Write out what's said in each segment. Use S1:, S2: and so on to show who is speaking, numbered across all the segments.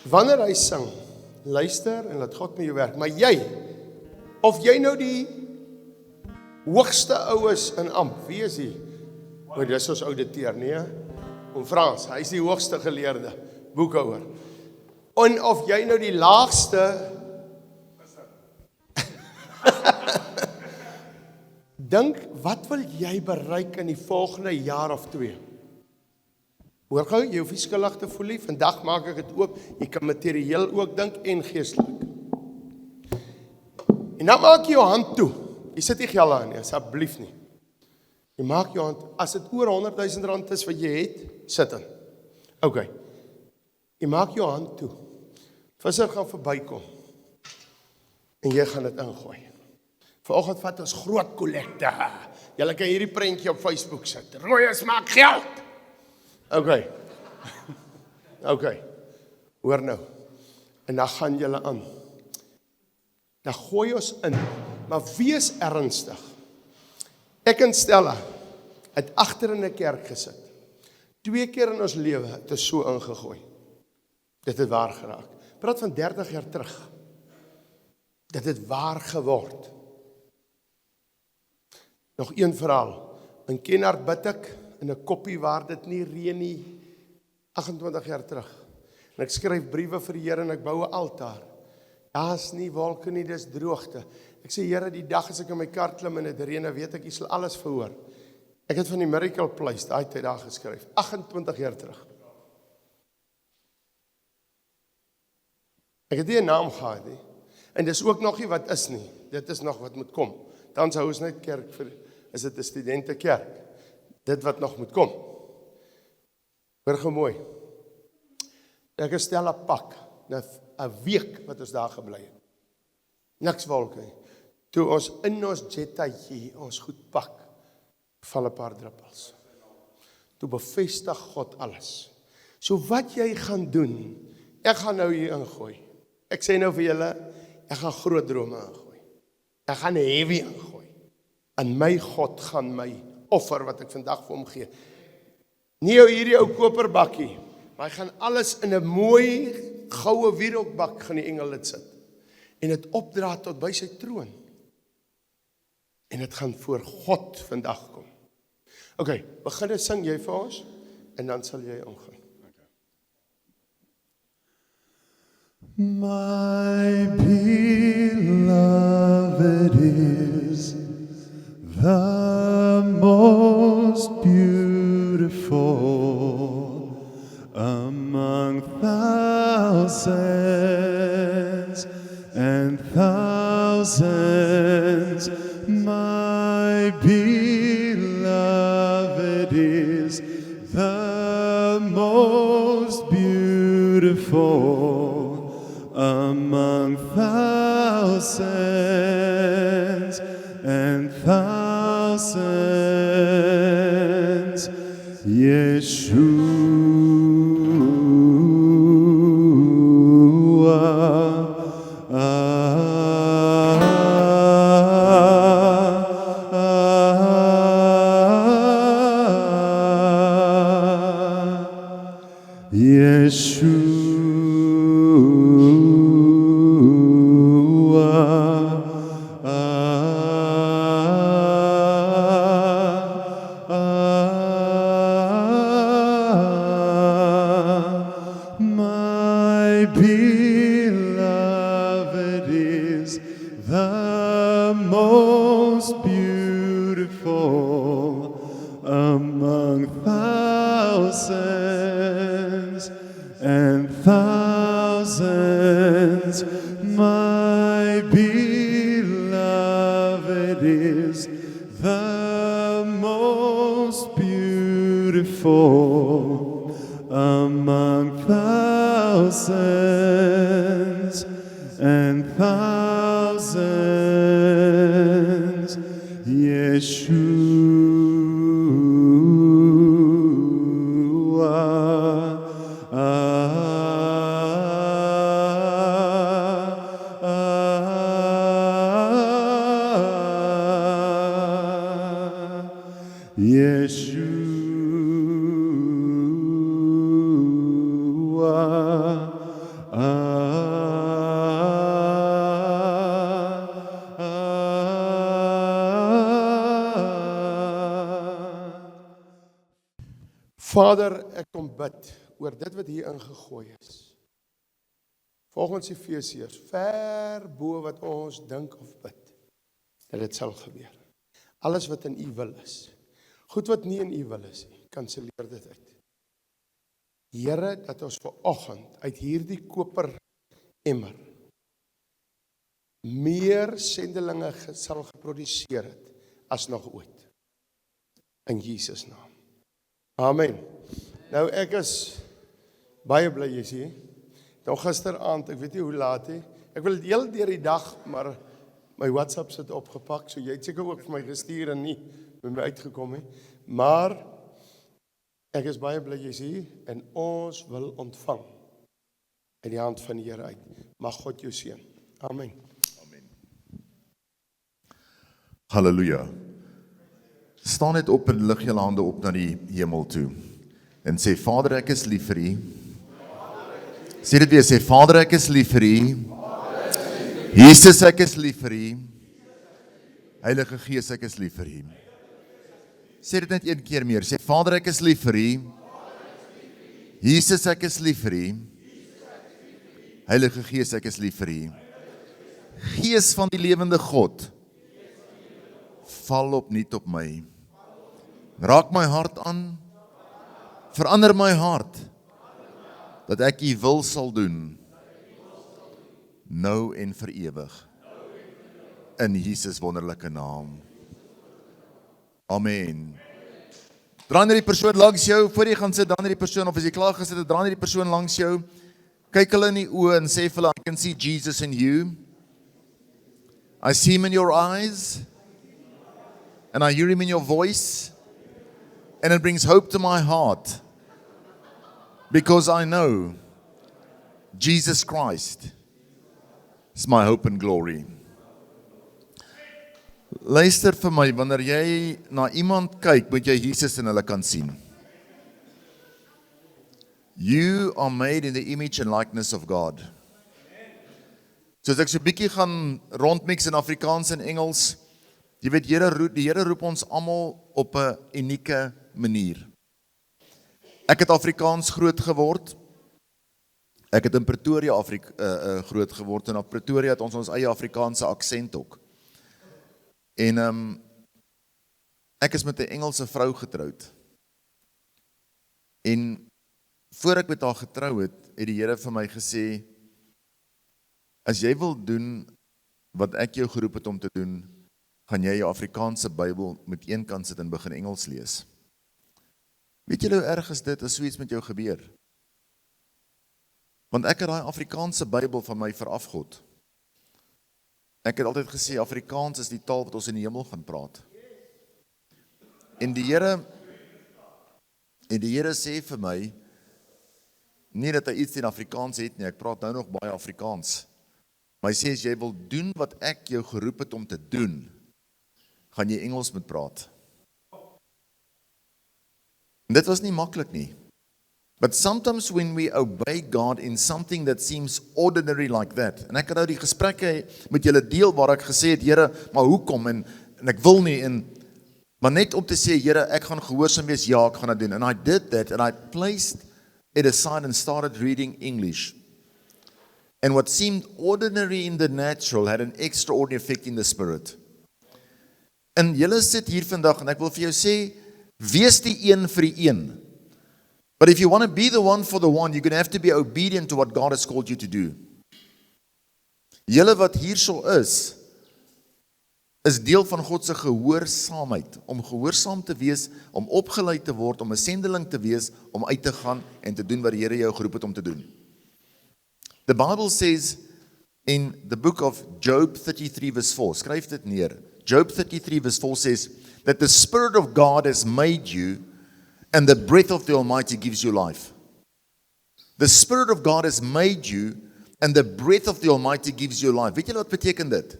S1: wanneer hy sing, luister en laat God met jou werk. Maar jy, of jy nou die hoogste ou is in amp, wie is hy? O, dis ons ouditeur, nee? Om Frans, hy is die hoogste geleerde boekhouer. En of jy nou die laagste dink, wat wil jy bereik in die volgende jaar of 2? Hoor gou, jy hoef nie skuldig te voel nie, vandag maak ek dit oop, jy kan materieel ook dink en geestelik. En dan maak jy jou hand toe, jy sit nie geld aan nie, asseblief nie. Jy maak jou hand, as dit oor 100.000 rand is wat jy het, sit in. Ok, jy maak jou hand toe, visser gaan verbykom, en jy gaan dit ingooi. Vanoggend vat ons groot kollekte. Julle kan hierdie prentjie op Facebook sit. Rooies maak geld. Okay. Okay. Hoor nou. En dan gaan julle aan. Dan gooi ons in. Maar wees ernstig. Ek en Stella het agter in 'n kerk gesit. 2 keer in ons lewe het ons so ingegooi. Dit het waar geraak. Praat van 30 jaar terug. Dit het waar geword. Nog een verhaal. In Kenhardt bid ek in 'n koppie waar dit nie reën nie, 28 jaar terug. En ek skryf briewe vir die Here en ek bou 'n altaar. Daar's nie wolke nie, dis droogte. Ek sê Here, die dag as ek in my kar klim en dit reën, weet ek, U sal alles verhoor. Ek het van die Miracle Place daai tyd daar geskryf, 28 jaar terug. Ek het nie 'n naam gehad nie. En dis ook nog nie wat is nie. Dit is nog wat moet kom. Dan sou ons net kerk vir, is dit 'n studentekerk. Dit wat nog moet kom. Hoor gou mooi. Ek stel 'n pak, na 'n week wat ons daar gebly het. Niks wolke nie. Toe ons in ons jetjie ons goed pak, val 'n paar druppels. Toe bevestig God alles. So wat jy gaan doen, ek gaan nou hier ingooi. Ek sê nou vir julle, ek gaan groot drome ingooi. Ek gaan heavy ingooi. En my God gaan my offer wat ek vandag vir hom gee. Nie hierdie ou koperbakkie, maar hy gaan alles in 'n mooi goue wierookbak gaan die engel dit sit. En dit opdra tot by sy troon. En dit gaan voor God vandag kom. Ok, begin sing jy vir ons, en dan sal jy ingaan.
S2: My beloved is the most beautiful among thousands and thousands. My beloved is the most beautiful among thousands and thousands. My beloved is the most beautiful among thousands and thousands. My beloved is the most beautiful among thousands and thousands. Yeshua,
S1: Vader, ek kom bid oor dit wat hier ingegooi is. Volgens Efesiërs, ver bo wat ons dink of bid, dat dit sal gebeur. Alles wat in U wil is. Goed wat nie in U wil is nie, kanselleer dit uit. Here, dat ons vanoggend uit hierdie koper emmer meer sendelinge sal geproduseer het as nog ooit. In Jesus naam. Amen. Nou ek is baie bly jy's hier. Nou gisteraand, ek weet nie hoe laat nie. Ek wil heel deur die dag, maar my WhatsApp sit opgepak, so jy het seker ook vir my gestuur en nie met my uitgekom nie. Maar ek is baie bly jy's hier en ons wil ontvang uit die hand van die Here uit. Mag God jou seën. Amen.
S3: Halleluja. Staan net op en lig julle hande op na die hemel toe. En sê, Vader, ek is lief vir U. Sê dit weer, sê, Vader, ek is lief vir U. Jesus, ek is lief vir U. Heilige Gees, ek is lief vir U. Sê dit net een keer meer. Sê, Vader, ek is lief vir U. Jesus, ek is lief vir U. Heilige Gees, ek is lief vir U. Gees van die lewende God, val opnuut op my. Raak my hart aan, verander my hart, dat ek U wil sal doen, nou en vir ewig. In Jesus wonderlike naam. Amen. Draai na die persoon langs jou, voor jy gaan sit, draai na die persoon, of as jy klaar gesit het, draai na die persoon langs jou, kyk hulle in die oë en sê vir hulle, I can see Jesus in you. I see Him in your eyes. And I hear Him in your voice, and it brings hope to my heart, because I know Jesus Christ is my hope and glory. Luister vir my, wanneer jy na iemand kyk, moet jy Jesus in hulle kan sien. You are made in the image and likeness of God. So as ek so 'n bietjie gaan rondmix in Afrikaans en Engels, jy weet, die Here roep ons almal op 'n unieke manier. Ek het Afrikaans groot geword. Ek het in Pretoria groot geword, en op Pretoria het ons eie Afrikaanse aksent ook. En ek is met 'n Engelse vrou getroud. En voor ek met haar getrou het die Here vir my gesê, as jy wil doen wat ek jou geroep het om te doen, gaan jy jou Afrikaanse Bybel met een kant sit en begin Engels lees. Weet julle hoe erg is dit as so iets met jou gebeur? Want ek het daai Afrikaanse Bybel van my verafgod. Ek het altyd gesê, Afrikaans is die taal wat ons in die hemel gaan praat. En die Here sê vir my, nie dat hy iets in Afrikaans het nie, ek praat nou nog baie Afrikaans. Maar hy sê, as jy wil doen wat ek jou geroep het om te doen, gaan jy Engels moet praat. En dit was nie maklik nie. But sometimes when we obey God in something that seems ordinary like that, en ek het nou die gesprekke met julle deel waar ek gesê het, Here, maar hoekom, en ek wil nie, maar net om te sê, Here, ek gaan gehoorsaam wees, ja, ek gaan dit doen. And I did that, and I placed it aside and started reading English. And what seemed ordinary in the natural had an extraordinary effect in the spirit. En julle sit hier vandag, en ek wil vir jou sê, wees die een vir die een. But if you want to be the one for the one, you're going to have to be obedient to what God has called you to do. Julle wat hierso is deel van God se gehoorsaamheid, om gehoorsaam te wees, om opgeleid te word, om 'n sendeling te wees, om uit te gaan en te doen wat die Here jou geroep het om te doen. The Bible says in the book of Job 33 verse 4, skryf dit neer. Job 33 verse 4 says that the Spirit of God has made you, and the breath of the Almighty gives you life. The Spirit of God has made you, and the breath of the Almighty gives you life. Weet julle wat beteken dit?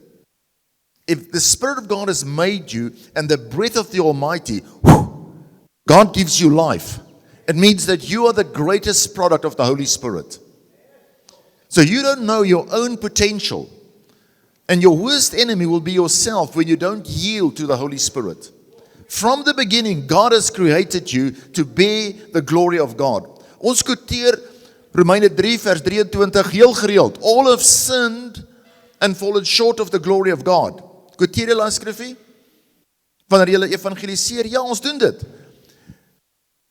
S3: If the Spirit of God has made you, and the breath of the Almighty, God gives you life, it means that you are the greatest product of the Holy Spirit. So you don't know your own potential, and your worst enemy will be yourself when you don't yield to the Holy Spirit. From the beginning, God has created you to bear the glory of God. Ons quoteer Romeine 3 vers 23 heel gereeld. All have sinned and fallen short of the glory of God. Quoteer julle as skrifgie? Wanneer julle evangeliseer, ja, ons doen dit.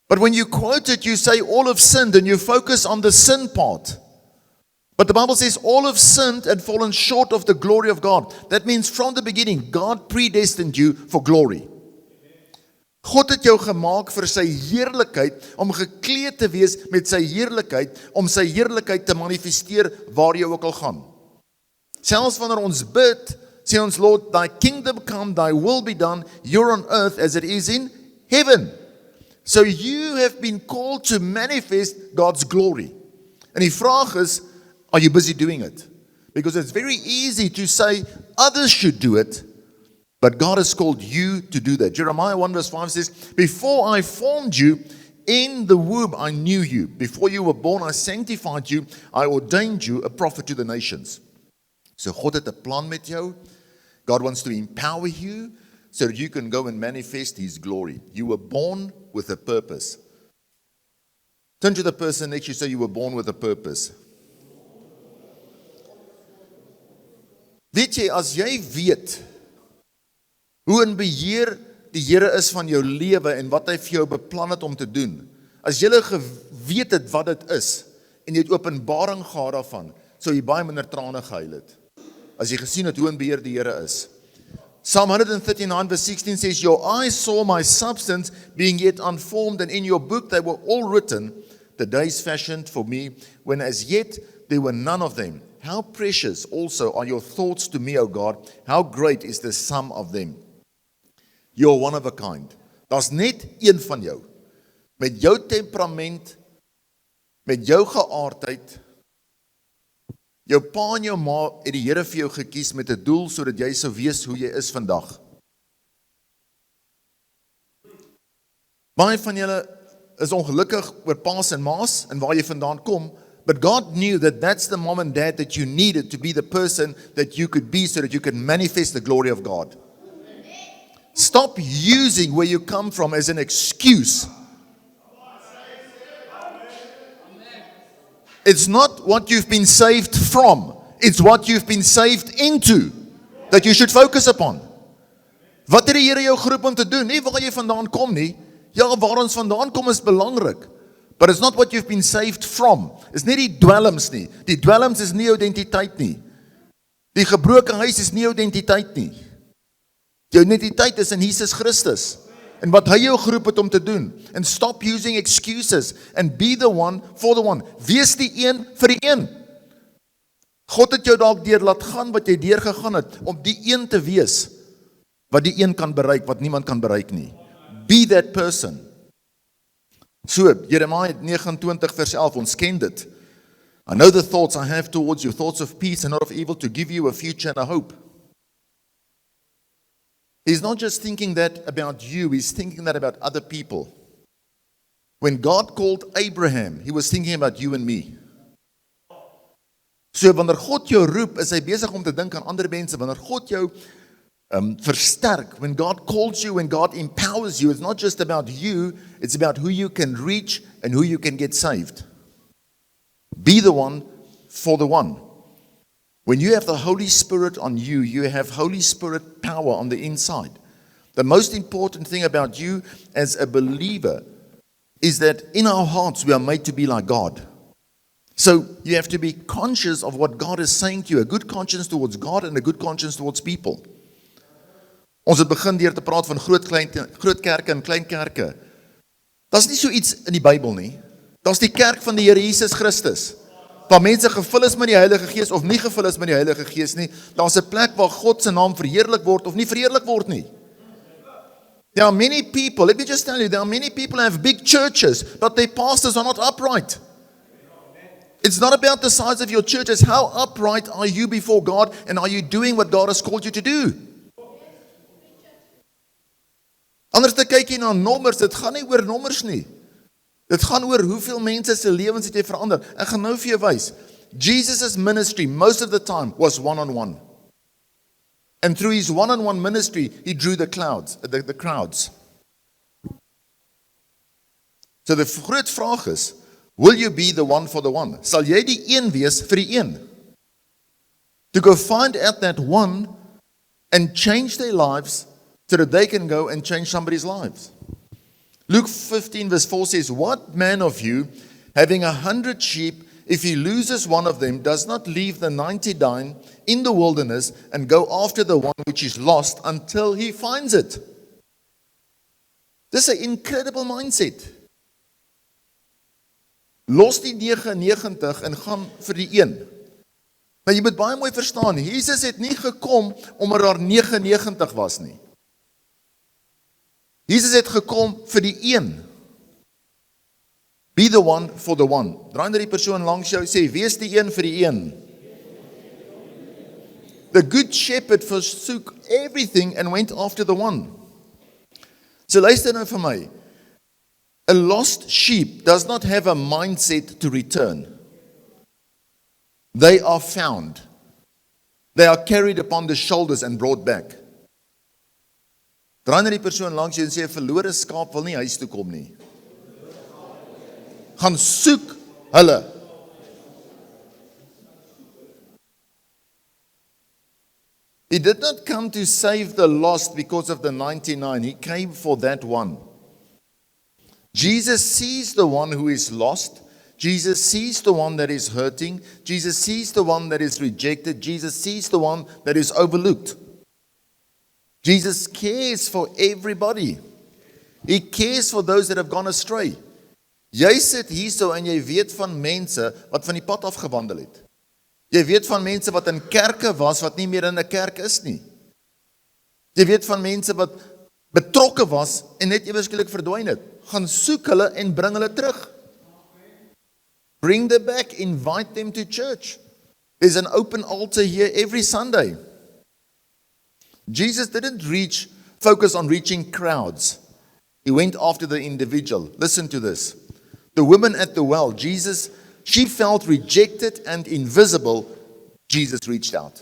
S3: But when you quote it, you say all have sinned and you focus on the sin part. But the Bible says all have sinned and fallen short of the glory of God. That means from the beginning, God predestined you for glory. God het jou gemaak vir sy heerlikheid, om gekleed te wees met sy heerlikheid, om sy heerlikheid te manifesteer waar jy ook al gaan. Selfs wanneer ons bid, sê ons, Lord, thy kingdom come, thy will be done, here on earth as it is in heaven. So you have been called to manifest God's glory. En die vraag is, are you busy doing it? Because it's very easy to say others should do it, but God has called you to do that. Jeremiah 1 verse 5 says, before I formed you in the womb, I knew you. Before you were born, I sanctified you. I ordained you a prophet to the nations. So God het 'n plan met jou. God wants to empower you so that you can go and manifest His glory. You were born with a purpose. Turn to the person next to you, say you were born with a purpose. Weet jy, as jy weet hoe in beheer die Here is van jou lewe en wat hy vir jou beplan het om te doen, as jy geweet het wat dit is en jy het openbaring gehad daarvan, sou jy baie minder trane gehuil het. As jy gesien het hoe in beheer die Here is. Psalm 139 verse 16 says, your eyes saw my substance being yet unformed, and in your book they were all written, the days fashioned for me, when as yet there were none of them. How precious also are your thoughts to me, O God. How great is the sum of them. You're one of a kind. Daar's net een van jou. Met jou temperament, met jou geaardheid. Jou pa en jou ma het die Here vir jou gekies met 'n doel sodat jy sou wees hoe jy is vandag. Baie van julle is ongelukkig oor pa's en ma's en waar jy vandaan kom, but God knew that that's the mom and dad that you needed to be the person that you could be so that you can manifest the glory of God. Stop using where you come from as an excuse. It's not what you've been saved from. It's what you've been saved into that you should focus upon. Wat het die Here jou geroep om te doen? Nie waar jy vandaan kom nie. Ja, waar ons vandaan kom is belangrik. But it's not what you've been saved from. It's nie die dwelms nie. Die dwelms is nie jou identiteit nie. Die gebroke huis is nie jou identiteit nie. Jou identiteit is in Jesus Christus. En wat hy jou geroep het om te doen. And stop using excuses and be the one for the one. Wees die een vir die een. God het jou dalk deur laat gaan wat jy deur gegaan het om die een te wees wat die een kan bereik wat niemand kan bereik nie. Be that person. So, Jeremiah 29 vers 11, ons ken dit. I know the thoughts I have towards you, thoughts of peace and not of evil, to give you a future and a hope. He's not just thinking that about you, he's thinking that about other people. When God called Abraham, he was thinking about you and me. So wanneer God jou roep, is hy besig om te dink aan ander mense. Wanneer God jou versterk, when God calls you, when God empowers you, it's not just about you, it's about who you can reach and who you can get saved. Be the one for the one. When you have the Holy Spirit on you, you have Holy Spirit power on the inside. The most important thing about you as a believer is that in our hearts we are made to be like God. So you have to be conscious of what God is saying to you, a good conscience towards God and a good conscience towards people. Ons het begin deur te praat van groot kerke en klein kerke. Daar's nie so iets in die Bybel nie. Daar's die kerk van die Here Jesus Christus. Waar mense gevul is met die Heilige Gees of nie gevul is met die Heilige Gees nie. Daar's 'n plek waar God se naam verheerlik word of nie verheerlik word nie. There are many people, let me just tell you, there are many people who have big churches, but their pastors are not upright. It's not about the size of your church, it's how upright are you before God and are you doing what God has called you to do. Anders te kyk jy na nommers, dit gaan nie oor nommers nie. Dit gaan oor hoeveel mense se lewens het jy verander. Ek gaan nou vir jou wys. Jesus' ministry most of the time was one-on-one. And through his one-on-one ministry, he drew the crowds. So die groot vraag is, will you be the one for the one? Sal jy die een wees vir die een? To go find out that one and change their lives so that they can go and change somebody's lives. Luke 15 verse 4 says, what man of you, having 100 sheep, if he loses one of them, does not leave the 99 in the wilderness and go after the one which is lost until he finds it? This is an incredible mindset. Los die 99 en gaan vir die een. Nou jy moet baie mooi verstaan, Jesus het nie gekom omdat daar 99 was nie. Jesus het gekom vir die een. Be the one for the one. Draai na die persoon langs jou, sê, wees die een vir die een. The good shepherd forsook everything and went after the one. So luister nou vir my. A lost sheep does not have a mindset to return. They are found. They are carried upon the shoulders and brought back. Draai na die persoon langs jou en sê, 'n verlore skaap wil nie huis toe kom nie. Gaan soek hulle. He did not come to save the lost because of the 99. He came for that one. Jesus sees the one who is lost. Jesus sees the one that is hurting. Jesus sees the one that is rejected. Jesus sees the one that is overlooked. Jesus cares for everybody. He cares for those that have gone astray. Jy sit hierso en jy weet van mense wat van die pad afgewandel het. Jy weet van mense wat in kerke was wat nie meer in 'n kerk is nie. Jy weet van mense wat betrokke was en net ewe skielik verdwyn het. Gaan soek hulle en bring hulle terug. Bring them back, invite them to church. There's an open altar here every Sunday. Jesus didn't focus on reaching crowds. He went after the individual. Listen to this. The woman at the well, she felt rejected and invisible. Jesus reached out.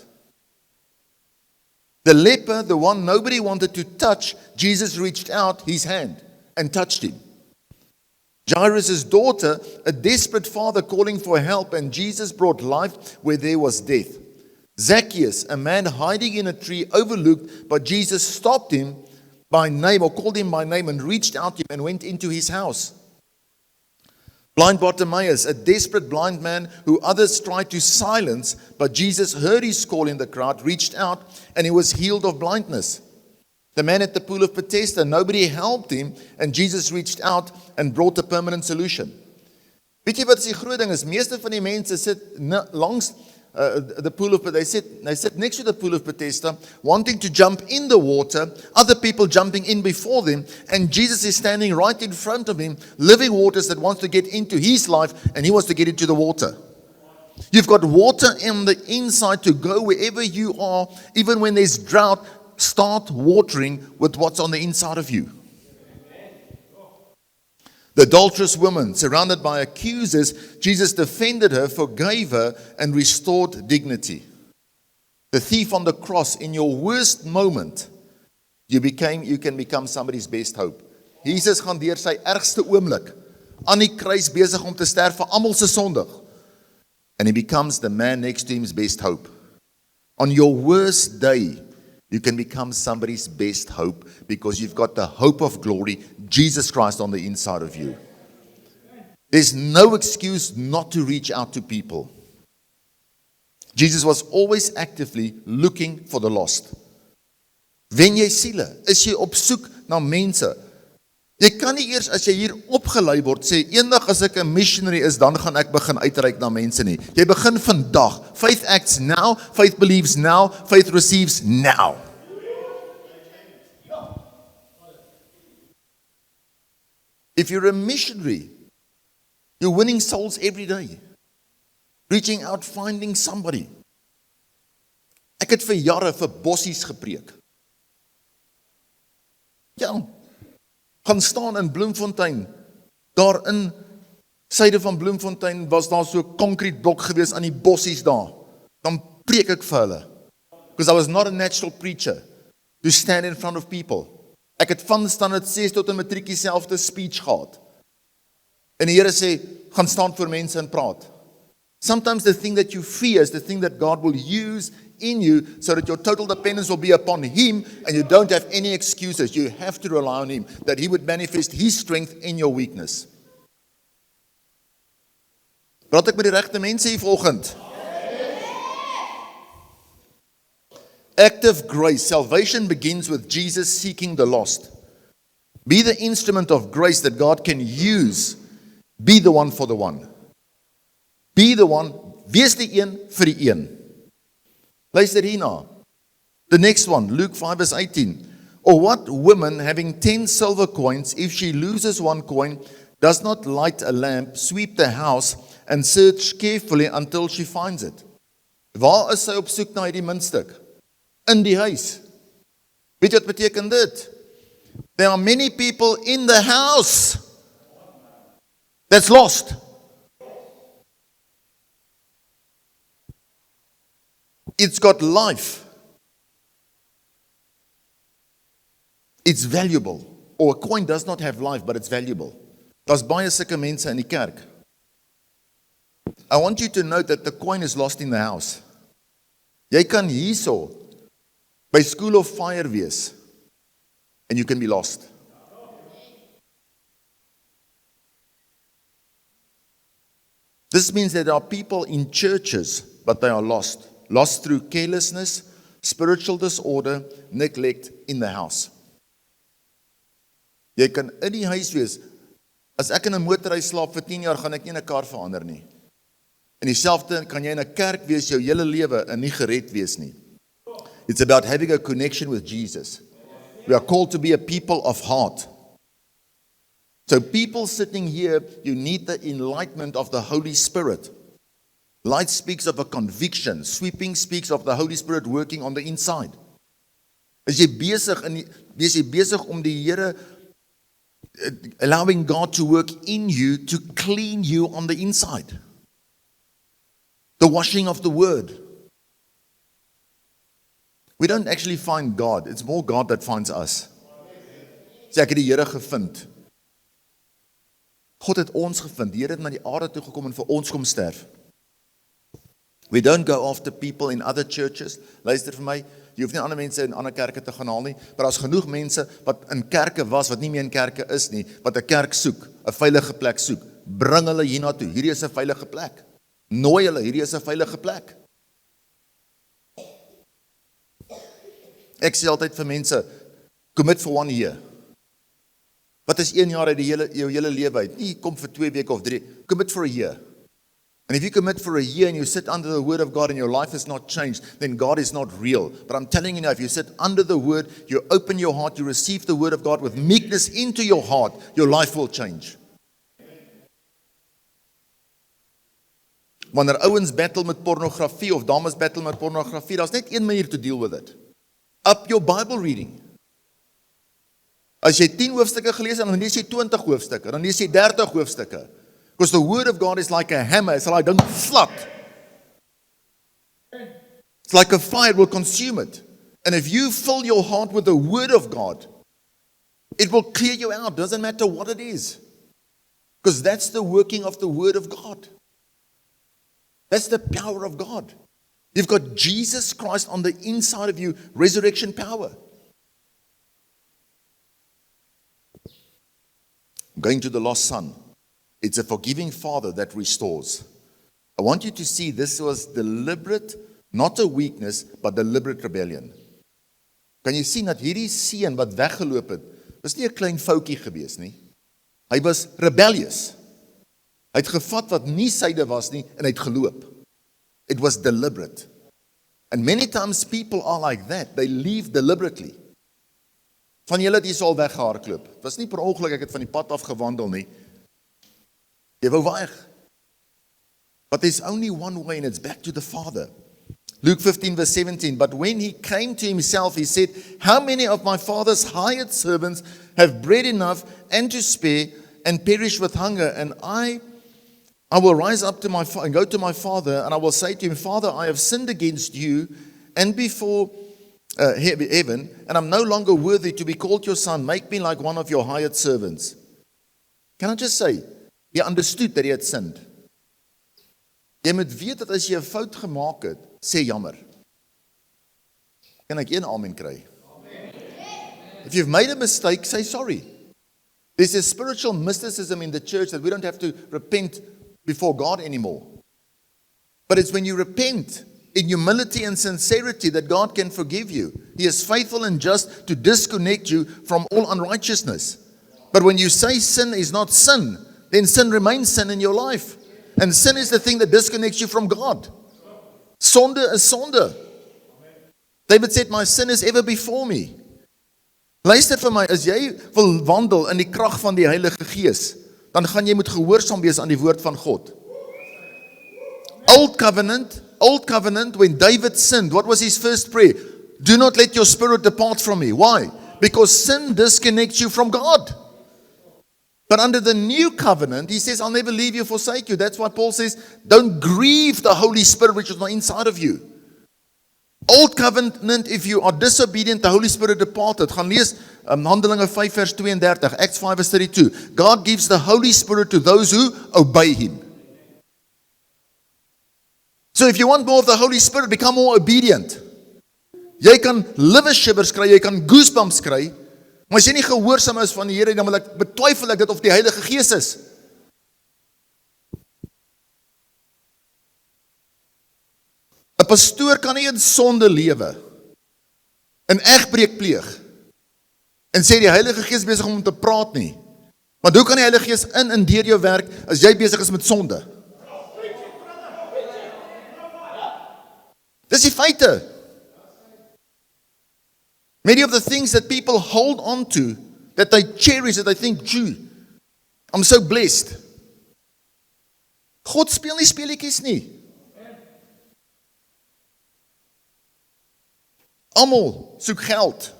S3: The leper, the one nobody wanted to touch, Jesus reached out his hand and touched him. Jairus' daughter, a desperate father calling for help, and Jesus brought life where there was death. Zacchaeus, a man hiding in a tree, overlooked, but Jesus stopped him by name, or called him by name, and reached out to him and went into his house. Blind Bartimaeus, a desperate blind man who others tried to silence, but Jesus heard his call in the crowd, reached out, and he was healed of blindness. The man at the pool of Bethesda, nobody helped him, and Jesus reached out and brought a permanent solution. Weet jy wat is die groot ding is? Meeste van die mense sit langs the pool of Bethesda. They sit next to the pool of Bethesda, wanting to jump in the water, other people jumping in before them, and Jesus is standing right in front of him, living waters that wants to get into his life, and he wants to get into the water. You've got water in the inside to go wherever you are, even when there's drought. Start watering with what's on the inside of you. The adulterous woman, surrounded by accusers, Jesus defended her, forgave her, and restored dignity. The thief on the cross, in your worst moment, you can become somebody's best hope. Jesus gaan deur sy ergste oomblik aan die kruis besig om te sterf vir almal se sondig. And he becomes the man next to him's best hope. On your worst day, you can become somebody's best hope because you've got the hope of glory, Jesus Christ, on the inside of you. There's no excuse not to reach out to people. Jesus was always actively looking for the lost. Wen jy siele, is jy op soek na mense. Jy kan nie eers as jy hier opgelei word sê eendag as ek 'n missionary is dan gaan ek begin uitreik na mense nie. Jy begin vandag. Faith acts now, faith believes now, faith receives now. If you're a missionary, you're winning souls every day. Reaching out, finding somebody. Ek het vir jare vir bossies gepreek. Ja, gaan staan in Bloemfontein. Daar in suide van Bloemfontein was daar so 'n konkreetblok gewees aan die bossies daar. Dan preek ek vir hulle. Because I was not a natural preacher to stand in front of people. Ek het van standaard 6 tot 'n matriek dieselfde speech gehad. En die Here sê, gaan staan voor mense en praat. Sometimes the thing that you fear is the thing that God will use in you so that your total dependence will be upon Him and you don't have any excuses. You have to rely on Him, that He would manifest His strength in your weakness. Praat ek met die regte mense hier vanoggend? Active grace. Salvation begins with Jesus seeking the lost. Be the instrument of grace that God can use. Be the one for the one. Be the one. Wees die een vir die een. Luister hierna. The next one, Luke 5 verse 18. Or what woman having 10 silver coins, if she loses one coin, does not light a lamp, sweep the house, and search carefully until she finds it? Waar is sy op soek na hierdie muntstuk? In die huis. Weet jy wat beteken dit? There are many people in the house that's lost. It's got life. It's valuable. Or a coin does not have life, but it's valuable. Daar's baie sulke mense in die kerk. I want you to note that the coin is lost in the house. Jy kan hierso by School of Fire wees, and you can be lost. This means that there are people in churches, but they are lost. Lost through carelessness, spiritual disorder, neglect in the house. Jy kan in die huis wees. As ek in 'n motorhuis slaap vir 10 jaar, gaan ek nie 'n kar verander nie. En dieselfde kan jy in 'n kerk wees jou hele lewe en nie gered wees nie. It's about having a connection with Jesus. We are called to be a people of heart. So people sitting here, you need the enlightenment of the Holy Spirit. Light speaks of a conviction. Sweeping speaks of the Holy Spirit working on the inside. Is jy besig om die Here, allowing God to work in you to clean you on the inside? The washing of the Word. We don't actually find God. It's more God that finds us. Sê ek het die Here gevind. God het ons gevind. Die Here het na die aarde toe gekom en vir ons kom sterf. We don't go after people in other churches. Luister vir my, jy hoef nie ander mense in ander kerke te gaan haal nie, maar daar's genoeg mense wat in kerke was, wat nie meer in kerke is nie, wat 'n kerk soek, 'n veilige plek soek. Bring hulle hiernatoe. Hierdie is 'n veilige plek. Nooi hulle, hierdie is 'n veilige plek. Ek sê altyd vir mense, commit for 1 year. Wat is 1 jaar uit jou hele lewe uit? Nie kom vir 2 weke of 3. Commit for a year. And if you commit for a year and you sit under the Word of God and your life is not changed, then God is not real. But I'm telling you now, if you sit under the Word, you open your heart, you receive the Word of God with meekness into your heart, your life will change. Wanneer ouens battle met pornografie of dames battle met pornografie, daar's net een manier to deal with it. Up your Bible reading. As jy 10 hoofstukke gelees het, dan lees jy 20 hoofstukke, dan lees jy 30 hoofstukke. Because the Word of God is like a hammer, it's like don't flat. It's like a fire, it will consume it. And if you fill your heart with the Word of God, it will clear you out, doesn't matter what it is. Because that's the working of the Word of God. That's the power of God. You've got Jesus Christ on the inside of you, resurrection power. Going to the lost son. It's a forgiving father that restores. I want you to see this was deliberate, not a weakness, but deliberate rebellion. Kan jy sien dat hierdie seun wat weggeloop het, was nie 'n klein foutjie gewees nie. Hy was rebellious. Hy het gevat wat nie syde was nie en hy het geloop. It was deliberate. And many times people are like that. They leave deliberately. Van julle het hier al weggehardloop. Het was nie per ongeluk ek het van die pad af gewandel nie. Jy wou weg. But there's only one way and it's back to the Father. Luke 15 verse 17, but when he came to himself, he said, how many of my father's hired servants have bread enough and to spare and perish with hunger? And I will rise up to and go to my father, and I will say to him, Father, I have sinned against you and before heaven, and I'm no longer worthy to be called your son. Make me like one of your hired servants. Can I just say, He understood that he had sinned. Jy moet weet dat as jy 'n fout gemaak het, sê jammer. Kan ek een amen kry? If you've made a mistake, say sorry. There's a spiritual mysticism in the church that we don't have to repent before God anymore. But it's when you repent in humility and sincerity that God can forgive you. He is faithful and just to disconnect you from all unrighteousness. But when you say sin is not sin, then sin remains sin in your life. And sin is the thing that disconnects you from God. Sonde is sonde. David said, my sin is ever before me. Luister vir my, as jy wil wandel in die krag van die Heilige Gees, dan gaan jy moet gehoorsaam wees aan die woord van God. Old covenant, when David sinned, what was his first prayer? Do not let your spirit depart from me. Why? Because sin disconnects you from God. But under the new covenant, he says, I'll never leave you, forsake you. That's why Paul says, don't grieve the Holy Spirit which is on the inside of you. Old covenant, if you are disobedient, the Holy Spirit departed. Gaan lees Handelinge 5 vers 32, Acts 5 verse 32. God gives the Holy Spirit to those who obey Him. So if you want more of the Holy Spirit, become more obedient. Jy kan liver shivers kry, jy kan goosebumps kry, maar as jy nie gehoorsaam is van die Here, dan betwyfel ek dit of die Heilige Gees is. Een pastoor kan nie in sonde lewe, in egbreek pleeg, en sê die Heilige Gees besig om te praat nie. Maar hoe kan die Heilige Gees in en deur jou werk, as jy besig is met sonde? Dis die feite. Many of the things that people hold on to, that they cherish, that they think, gee, I'm so blessed. God speel nie speletjies nie. Almal soek geld,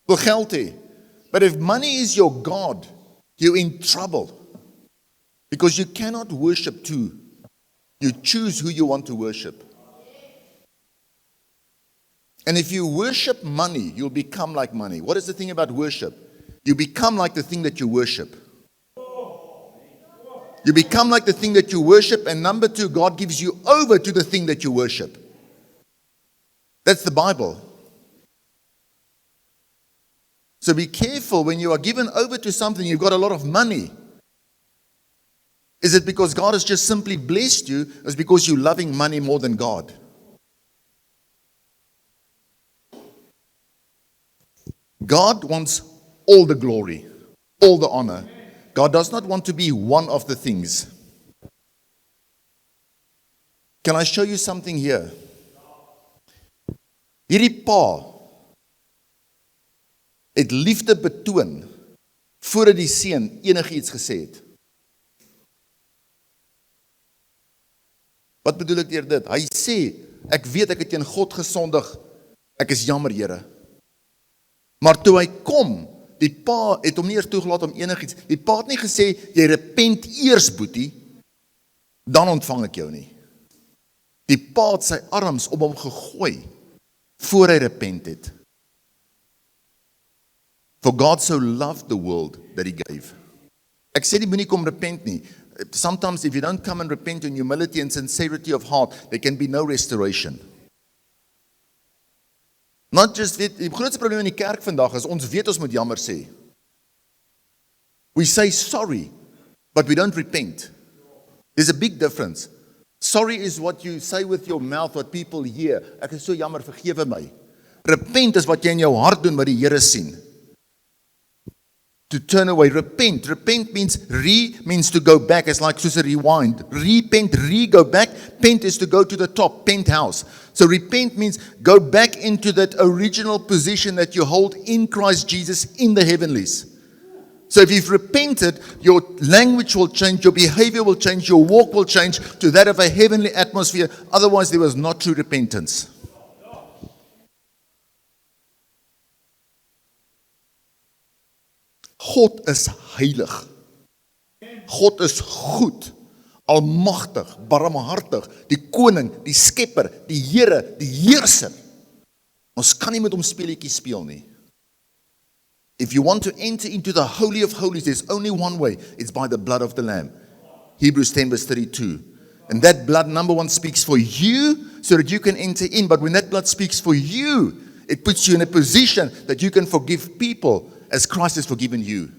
S3: wil geld hê. But if money is your God, you're in trouble. Because you cannot worship two. You choose who you want to worship. And if you worship money, you'll become like money. What is the thing about worship? You become like the thing that you worship. You become like the thing that you worship, and number two, God gives you over to the thing that you worship. That's the Bible. So be careful when you are given over to something, you've got a lot of money. Is it because God has just simply blessed you, or is it because you're loving money more than God? God wants all the glory, all the honor. God does not want to be one of the things. Can I show you something here? Hierdie pa het liefde betoon voordat die seun enigiets gesê het. Wat bedoel ek deur dit? Hy sê, ek weet ek het teen God gesondig, ek is jammer, Here. Maar toe hy kom, die pa het hom nie eers toegelaat om enigiets, die pa het nie gesê, jy repent eers, boetie, dan ontvang ek jou nie. Die pa het sy arms op hom gegooi, voor hy repent het. For God so loved the world that he gave. Ek sê die moenie kom repent nie. Sometimes if you don't come and repent in humility and sincerity of heart, there can be no restoration. Not just, die grootste probleem in die kerk vandag is, ons weet ons moet jammer sê. We say sorry, but we don't repent. There's a big difference. Sorry is what you say with your mouth, what people hear. Ek is so jammer, vergewe my. Repent is wat jy in jou hart doen, wat die Here sien. To turn away, repent. Repent means means to go back. It's like soos a rewind. Repent, go back. Pent is to go to the top, penthouse. So repent means go back into that original position that you hold in Christ Jesus in the heavenlies. So if you've repented, your language will change, your behavior will change, your walk will change to that of a heavenly atmosphere. Otherwise, there was not true repentance. God is heilig. God is goed, almagtig, barmhartig, die koning, die skepper, die Here, die heerser. Ons kan nie met hom speletjies speel nie. If you want to enter into the Holy of Holies, there's only one way. It's by the blood of the Lamb. Hebrews 10 verse 32. And that blood, number one, speaks for you so that you can enter in. But when that blood speaks for you, it puts you in a position that you can forgive people as Christ has forgiven you.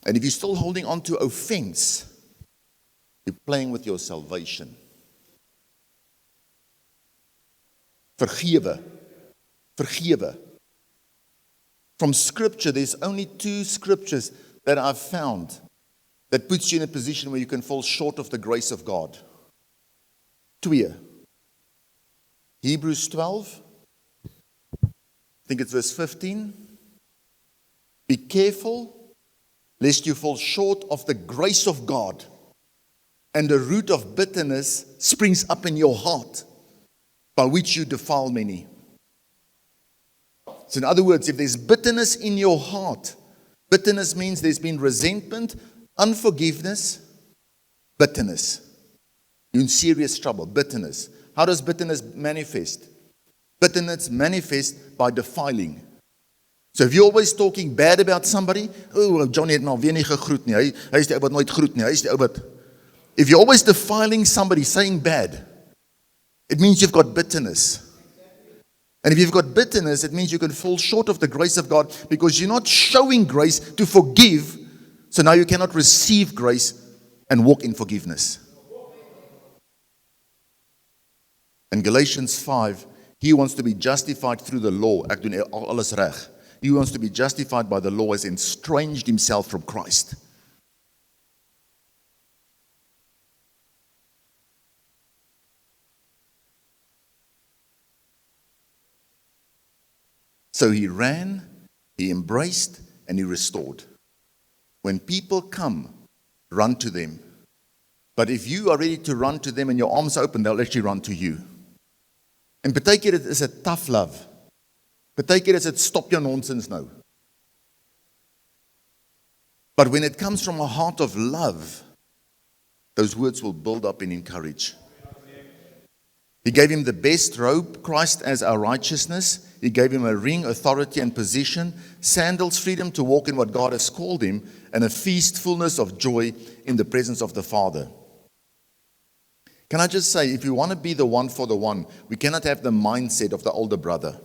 S3: And if you're still holding on to offense, you're playing with your salvation. Vergewe. Vergewe. From Scripture, there's only 2 scriptures that I've found that puts you in a position where you can fall short of the grace of God. 2. Hebrews 12, I think it's verse 15. Be careful lest you fall short of the grace of God, and the root of bitterness springs up in your heart, by which you defile many. So in other words, if there's bitterness in your heart, bitterness means there's been resentment, unforgiveness, bitterness. You're in serious trouble, bitterness. How does bitterness manifest? Bitterness manifests by defiling. So if you're always talking bad about somebody, oh, Johnny het nou weer nie gegroet nie, hy is die ou wat nooit groet nie, hy is die ou wat... If you're always defiling somebody, saying bad, it means you've got bitterness. And if you've got bitterness, it means you can fall short of the grace of God because you're not showing grace to forgive, so now you cannot receive grace and walk in forgiveness. In Galatians 5, he wants to be justified through the law. Ek doen alles reg. He wants to be justified by the law, has estranged himself from Christ. So he ran, he embraced, and he restored. When people come, run to them. But if you are ready to run to them and your arms are open, they'll actually run to you. En partykeer dit is 'n tough love. Partykeer is dit stop jou nonsens nou. But when it comes from a heart of love, those words will build up and encourage. He gave him the best robe, Christ as our righteousness. He gave him a ring, authority and position, sandals, freedom to walk in what God has called him, and a feast, fullness of joy in the presence of the Father. Can I just say, if you want to be the one for the one, we cannot have the mindset of the older brother.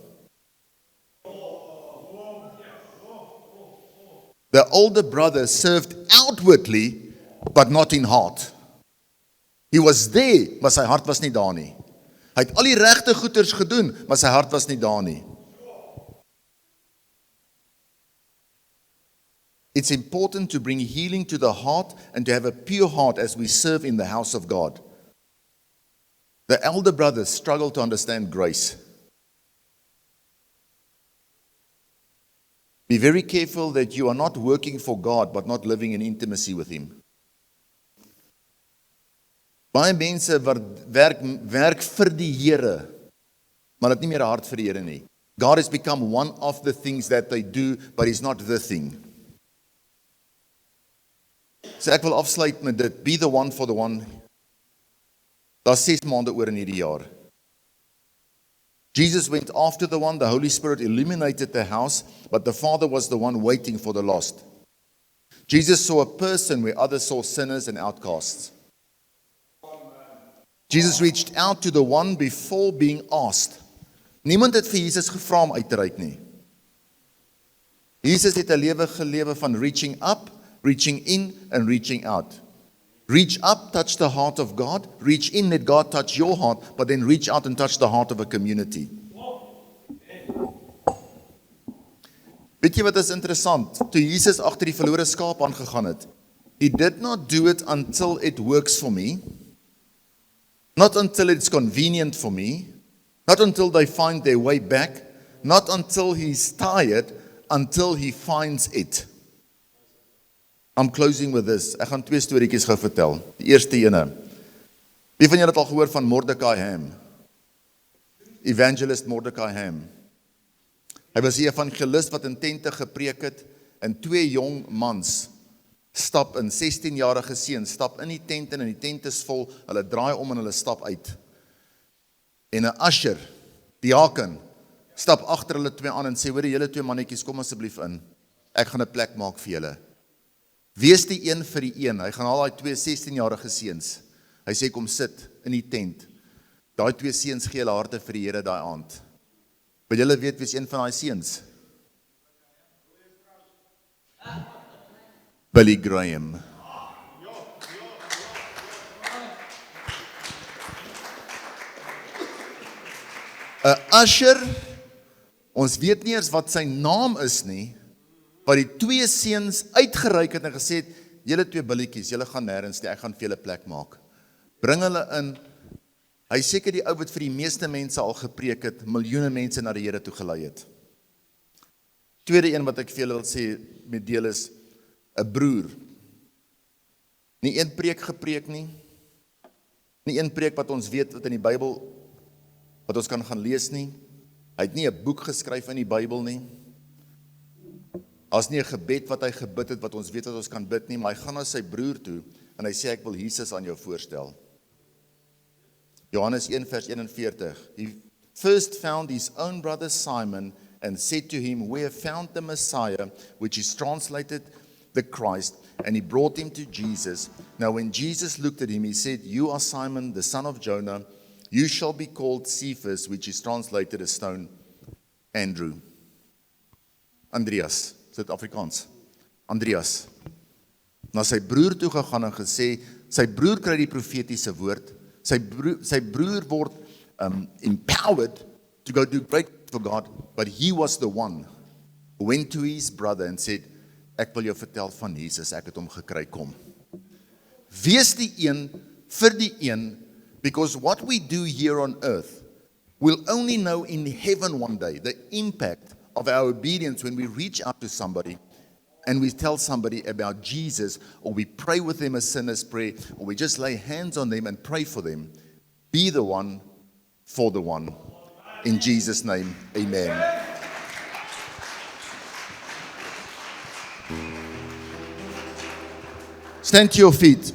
S3: The older brother served outwardly, but not in heart. He was there, maar sy hart was nie daar nie. Hy het al die regte goeders gedoen, maar sy hart was nie daar nie. It's important to bring healing to the heart and to have a pure heart as we serve in the house of God. The elder brothers struggle to understand grace. Be very careful that you are not working for God but not living in intimacy with Him. Baie mense wat werk vir die Here, maar het nie meer 'n hart vir die Here nie. God has become one of the things that they do, but He's not the thing. So ek wil afsluit met dit, be the one for the one. Daar's 6 maande oor in hierdie jaar. Jesus went after the one, the Holy Spirit illuminated the house, but the Father was the one waiting for the lost. Jesus saw a person where others saw sinners and outcasts. Jesus reached out to the one before being asked. Niemand het vir Jesus gevra om uit te reik nie. Jesus het 'n lewe gelewe van reaching up, reaching in and reaching out. Reach up, touch the heart of God. Reach in, let God touch your heart, but then reach out and touch the heart of a community. Weet jy wat is interessant? Toe Jesus agter die verlore skaap aangegaan het, He did not do it until it works for me. Not until it's convenient for me. Not until they find their way back. Not until he's tired, until he finds it. I'm closing with this. Ek gaan 2 storieetjies gou vertel. Die eerste ene. Wie van julle het al gehoor van Mordecai Ham? Evangelist Mordecai Ham. Hy was 'n evangelist wat in tente gepreek het en 2 jong mans stap in 16-jarige seuns stap in die tent en die tent is vol. Hulle draai om en hulle stap uit. En 'n usher, diaken, stap agter hulle 2 aan en sê: "Hoor, julle 2 mannetjies, kom asseblief in. Ek gaan 'n plek maak vir julle." Wees die een vir die een. Hy gaan al die 2 16-jarige seuns. Hy sê kom sit in die tent. Daai 2 seuns gee hulle harte vir die Here daai aand. Wil julle weet wie's een van daai seuns? Billy Graham. 'n usher, ons weet nie eens wat sy naam is nie, wat die 2 seuns uitgereik het en gesê het, julle 2 billetjies, julle gaan nêrens nie, ek gaan vir julle plek maak. Bring hulle in. Hy seker die ou wat vir die meeste mense al gepreek het, miljoene mense na die Here toe gelei het. Tweede een wat ek vir julle wil sê met deel is 'n broer. Nie een preek gepreek nie. Nie een preek wat ons weet wat in die Bybel wat ons kan gaan lees nie. Hy het nie 'n boek geskryf in die Bybel nie. As nie 'n gebed wat hy gebid het wat ons weet wat ons kan bid nie, maar hy gaan na sy broer toe en hy sê ek wil Jesus aan jou voorstel. Johannes 1 vers 41. He first found his own brother Simon and said to him, we have found the Messiah, which is translated the Christ, and he brought him to Jesus. Now when Jesus looked at him, he said, you are Simon, the son of Jonah. You shall be called Cephas, which is translated as stone, Andrew. Andreas, Suid-Afrikaans. Andreas. Na sy broer toe gegaan en gesê, sy broer kry die profetiese woord, sy broer word empowered to go do great for God, but he was the one who went to his brother and said, ek wil jou vertel van Jesus, ek het hom gekry, kom. Wees die een vir die een, because what we do here on earth, we'll only know in heaven one day, the impact of our obedience when we reach out to somebody, and we tell somebody about Jesus, or we pray with them a sinner's prayer, or we just lay hands on them and pray for them. Be the one for the one. In Jesus' name, amen. Stand to your feet.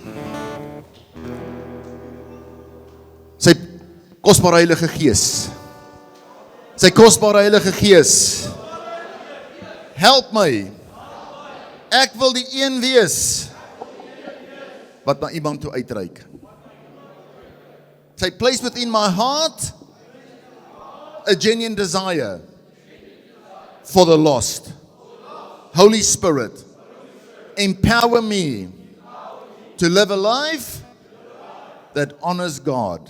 S3: Sy kosbare Heilige Gees. Sy kosbare Heilige Gees. Help my. Ek wil die een wees wat na iemand toe uitreik. Sy place within my heart a genuine desire for the lost. Holy Spirit, empower me to live a life that honors God,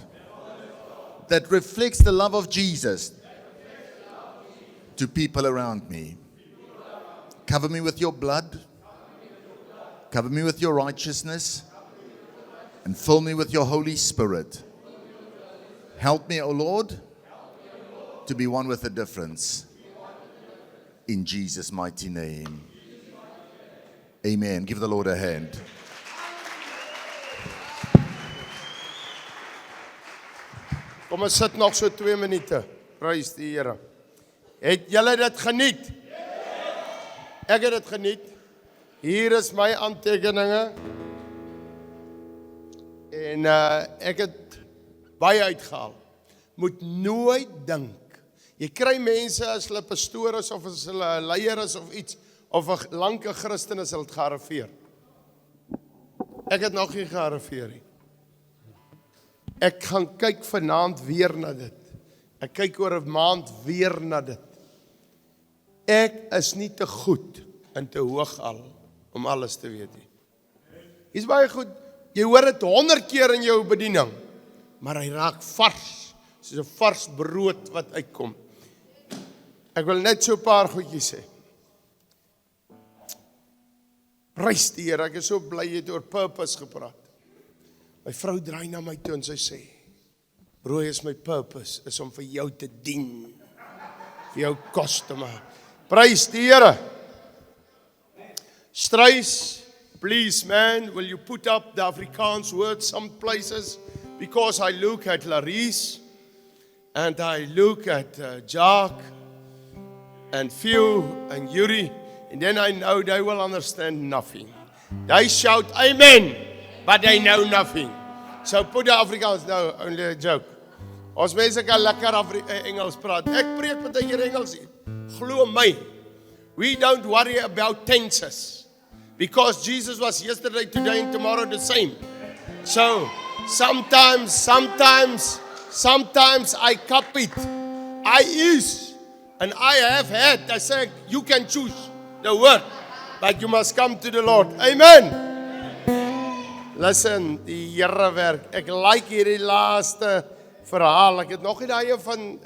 S3: that reflects the love of Jesus to people around me. Cover me with your blood. Cover me with your righteousness and fill me with your Holy Spirit. Help me, O Lord, to be one with a difference. In Jesus' mighty name. Amen. Give the Lord a hand.
S1: Kom ons sit nog so 2 minute. Prys die Here. Het julle dit geniet? Ek het dit geniet. Hier is my aantekeninge. En ek het baie uitgehaal. Moet nooit dink. Jy kry mense as hulle pastoor is of as hulle leier is of iets, of 'n lanke Christen is, hulle het gearriveer. Ek het nog nie gearriveer nie. Ek gaan kyk vanaand weer na dit. Ek kyk oor 'n maand weer na dit. Ek is nie te goed en te hoog al om alles te weet nie. Dis baie goed. Jy hoor dit 100 keer in jou bediening, maar hy raak vars, soos 'n vars brood wat uitkom. Ek wil net so 'n paar goedjies sê. Prys die Here, ek is so bly jy het oor purpose gepraat. My vrou draai na my toe en sy sê, broer, is my purpose, is om vir jou te dien, vir jou kos te maak. Prys die Here. Struis, please man, will you put up the Afrikaans words some places? Because I look at Larise, and I look at Jacques, and Phil, and Yuri, and then I know they will understand nothing. They shout amen, but they know nothing. So put the Afrikaans, no, only a joke. Ons mense kan lekker Engels praat. Ek preek baie Engels. Glo my. We don't worry about tenses. Because Jesus was yesterday, today, and tomorrow the same. So, sometimes I cup it. I use, and I have had. I say, you can choose the word, but you must come to the Lord. Amen. Listen, die Here werk. Ek like hierdie laaste verhaal. Ek het nog nie daai van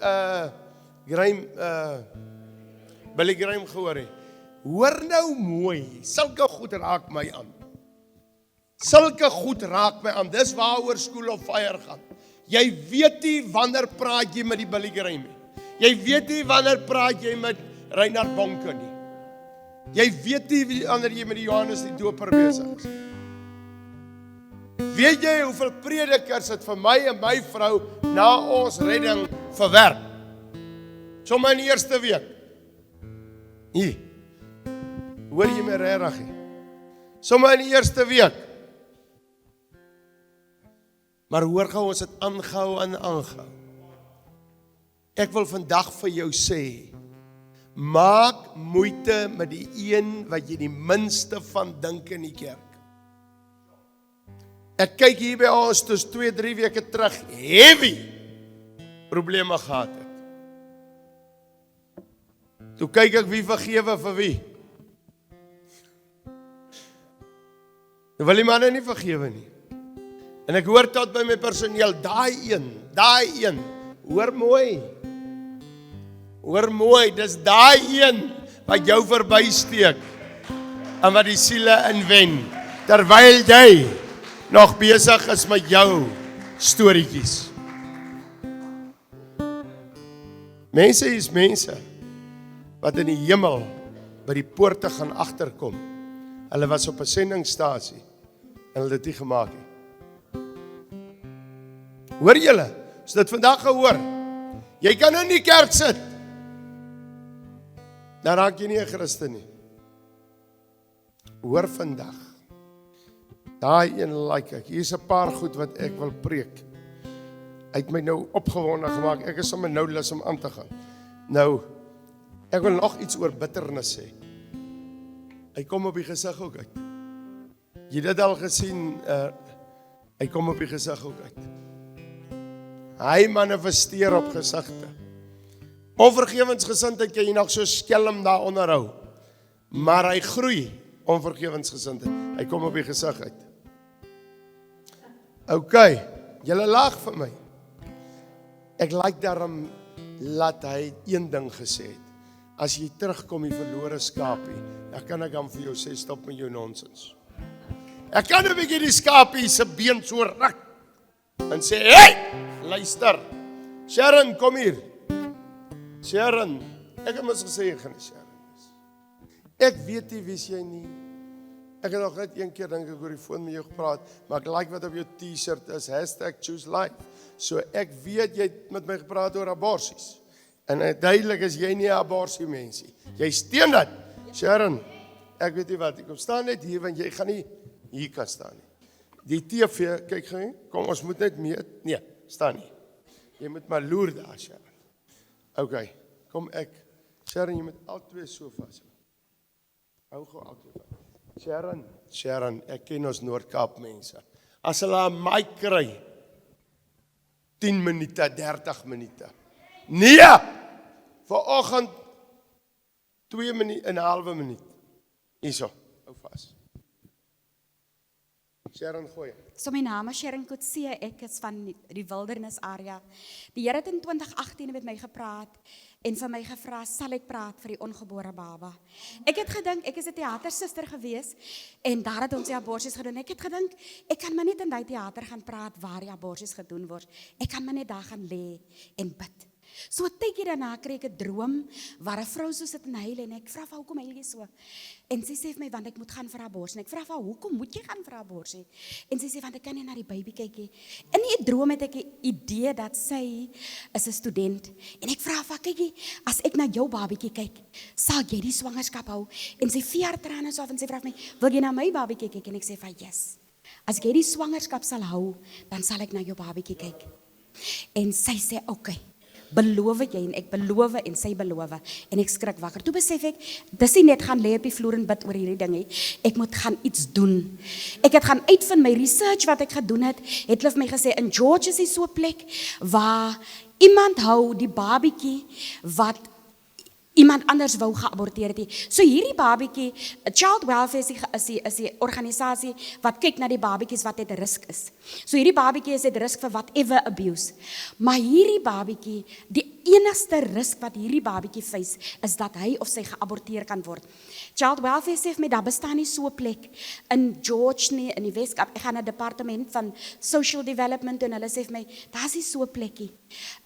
S1: Billy Graham gehoor nie. Hoor nou mooi, sulke goed raak my aan. Sulke goed raak my aan. Dis waaroor School of Fire gaan. Jy weet nie wanneer praat jy met die Billy Graham nie. Jy weet nie wanneer praat jy met Reinhard Bonke nie. Jy weet nie wanneer jy met die Johannes die Doper besig is. Weet jy hoeveel predikers het vir my en my vrou na ons redding verwerp? Sommige in die eerste week. Hier. Hoor jy my regtig? Sommige in die eerste week. Maar hoor gou, ons het aangehou en aangehou. Ek wil vandag vir jou sê, maak moeite met die een wat jy die minste van dink in die kerk. Ek kyk hier by ons, dus 2-3 weke terug, heavy probleme gehad het. Toe kyk ek wie vergewe vir wie. Nou wil die manne nie vergewe nie. En ek hoor tot by my personeel, daai een, hoor mooi, dis daai een wat jou verbysteek en wat die siele inwen, terwyl jy nog besig is met jou storieetjies. Mense is mense wat in die hemel by die poorte gaan agterkom. Hulle was op 'n sendingstasie en hulle het dit gemaak nie. Hoor julle, as dit vandag gehoor, jy kan in die kerk sit, dan raak jy nie 'n Christen nie. Hoor vandag, daai een like ek, hier is 'n paar goed wat ek wil preek. Hy het my nou opgewonde gemaak, ek is sommer nou lus om aan te gaan. Nou, ek wil nog iets oor bitternis sê. Hy kom op die gesig ook uit. Jy het dit al gesien, hy kom op die gesig ook uit. Hy manifesteer op gesigte. Onvergewensgesindheid kan jy nog so skelm daar onderhou. Maar hy groei, onvergewensgesindheid. Hy kom op die gesig uit. OK, julle lag vir my. Ek like daarom laat hy een ding gesê het. As jy terugkom die verlore skaapie, dan kan ek dan vir jou sê, stop met jou nonsens. Ek kan 'n bietjie die skaapie se been so ruk en sê, hey, luister, Sharon, kom hier. Sharon, ek het mos gesê jy gaan nie Sharon wees. Ek weet nie wie jy nie. Ek het nog net een keer dink ek oor die foon met jou gepraat, maar ek like wat op jou t-shirt is, #choose-life. So ek weet jy het met my gepraat oor aborsies. En duidelik is jy nie 'n aborsie mensie. Jy steun dit. Sharon, ek weet nie wat, ek kom staan net hier, want jy gaan nie hier kan staan nie. Die TV, kyk gou, kom ons moet net meet. Nee, staan nie. Jy moet maar loer daar, Sharon. OK, kom ek. Sharon, jy moet al twee so vas. Hou gou al twee vas. Sharon, ek ken ons Noord-Kaap mense. As hulle 'n mic kry, 10 minute, 30 minute. Nee! Vanoggend 2 minute en 'n halwe minuut. Hierso, hou vas. Sharon, gooi.
S4: So my naam is Sharon Kutsie, ek is van die wildernis area. Die Here het in 2018 met my gepraat en vir my gevra, sal ek praat vir die ongebore baba. Ek het gedink, ek is 'n teatersuster gewees en daar het ons die aborsies gedoen. Ek het gedink, ek kan maar net in die teater gaan praat waar die aborsies gedoen word. Ek kan maar net daar gaan lê en bid. So 'n tydjie daarna kry ek 'n droom waar 'n vrou so sit en huil en ek vra vir hoekom huil jy so? En sy sê vir my, want ek moet gaan vir 'n aborsie. En ek vra vir hoekom moet jy gaan vir 'n aborsie? En sy sê, want ek kan nie na die baby kyk nie. In die droom het ek 'n idee dat sy is 'n student. En ek vra vir kykie, as ek na jou babietjie kyk, sal jy die swangerskap hou? En sy vee haar trane so af en sy vra vir my, wil jy na my babietjie kyk? En ek sê vir yes. As jy die swangerskap sal hou, dan sal ek na jou babietjie kyk. En sy sê, okay. beloof jy en ek beloof en sy beloof en ek skrik wakker. Toe besef ek, dis nie net gaan lê op die vloer en bid oor hierdie ding nie. Ek moet gaan iets doen. Ek het gaan uitvind my research wat ek gedoen het hulle vir my gesê in George is so 'n plek waar iemand hou die babietjie wat iemand anders wou geaborteer het. So hierdie babietjie, Child Welfare is die organisasie wat kyk na die babietjies wat het risk is. So hierdie babietjie is het risk vir whatever abuse. Maar hierdie babietjie, die enigste risk wat hierdie babietjie face is dat hy of sy geaborteer kan word. Child Welfare sê vir my, daar bestaan nie so 'n plek in George nie, in die Weskaap. Ek gaan na die departement van Social Development en hulle sê vir my, daar is nie so 'n plekkie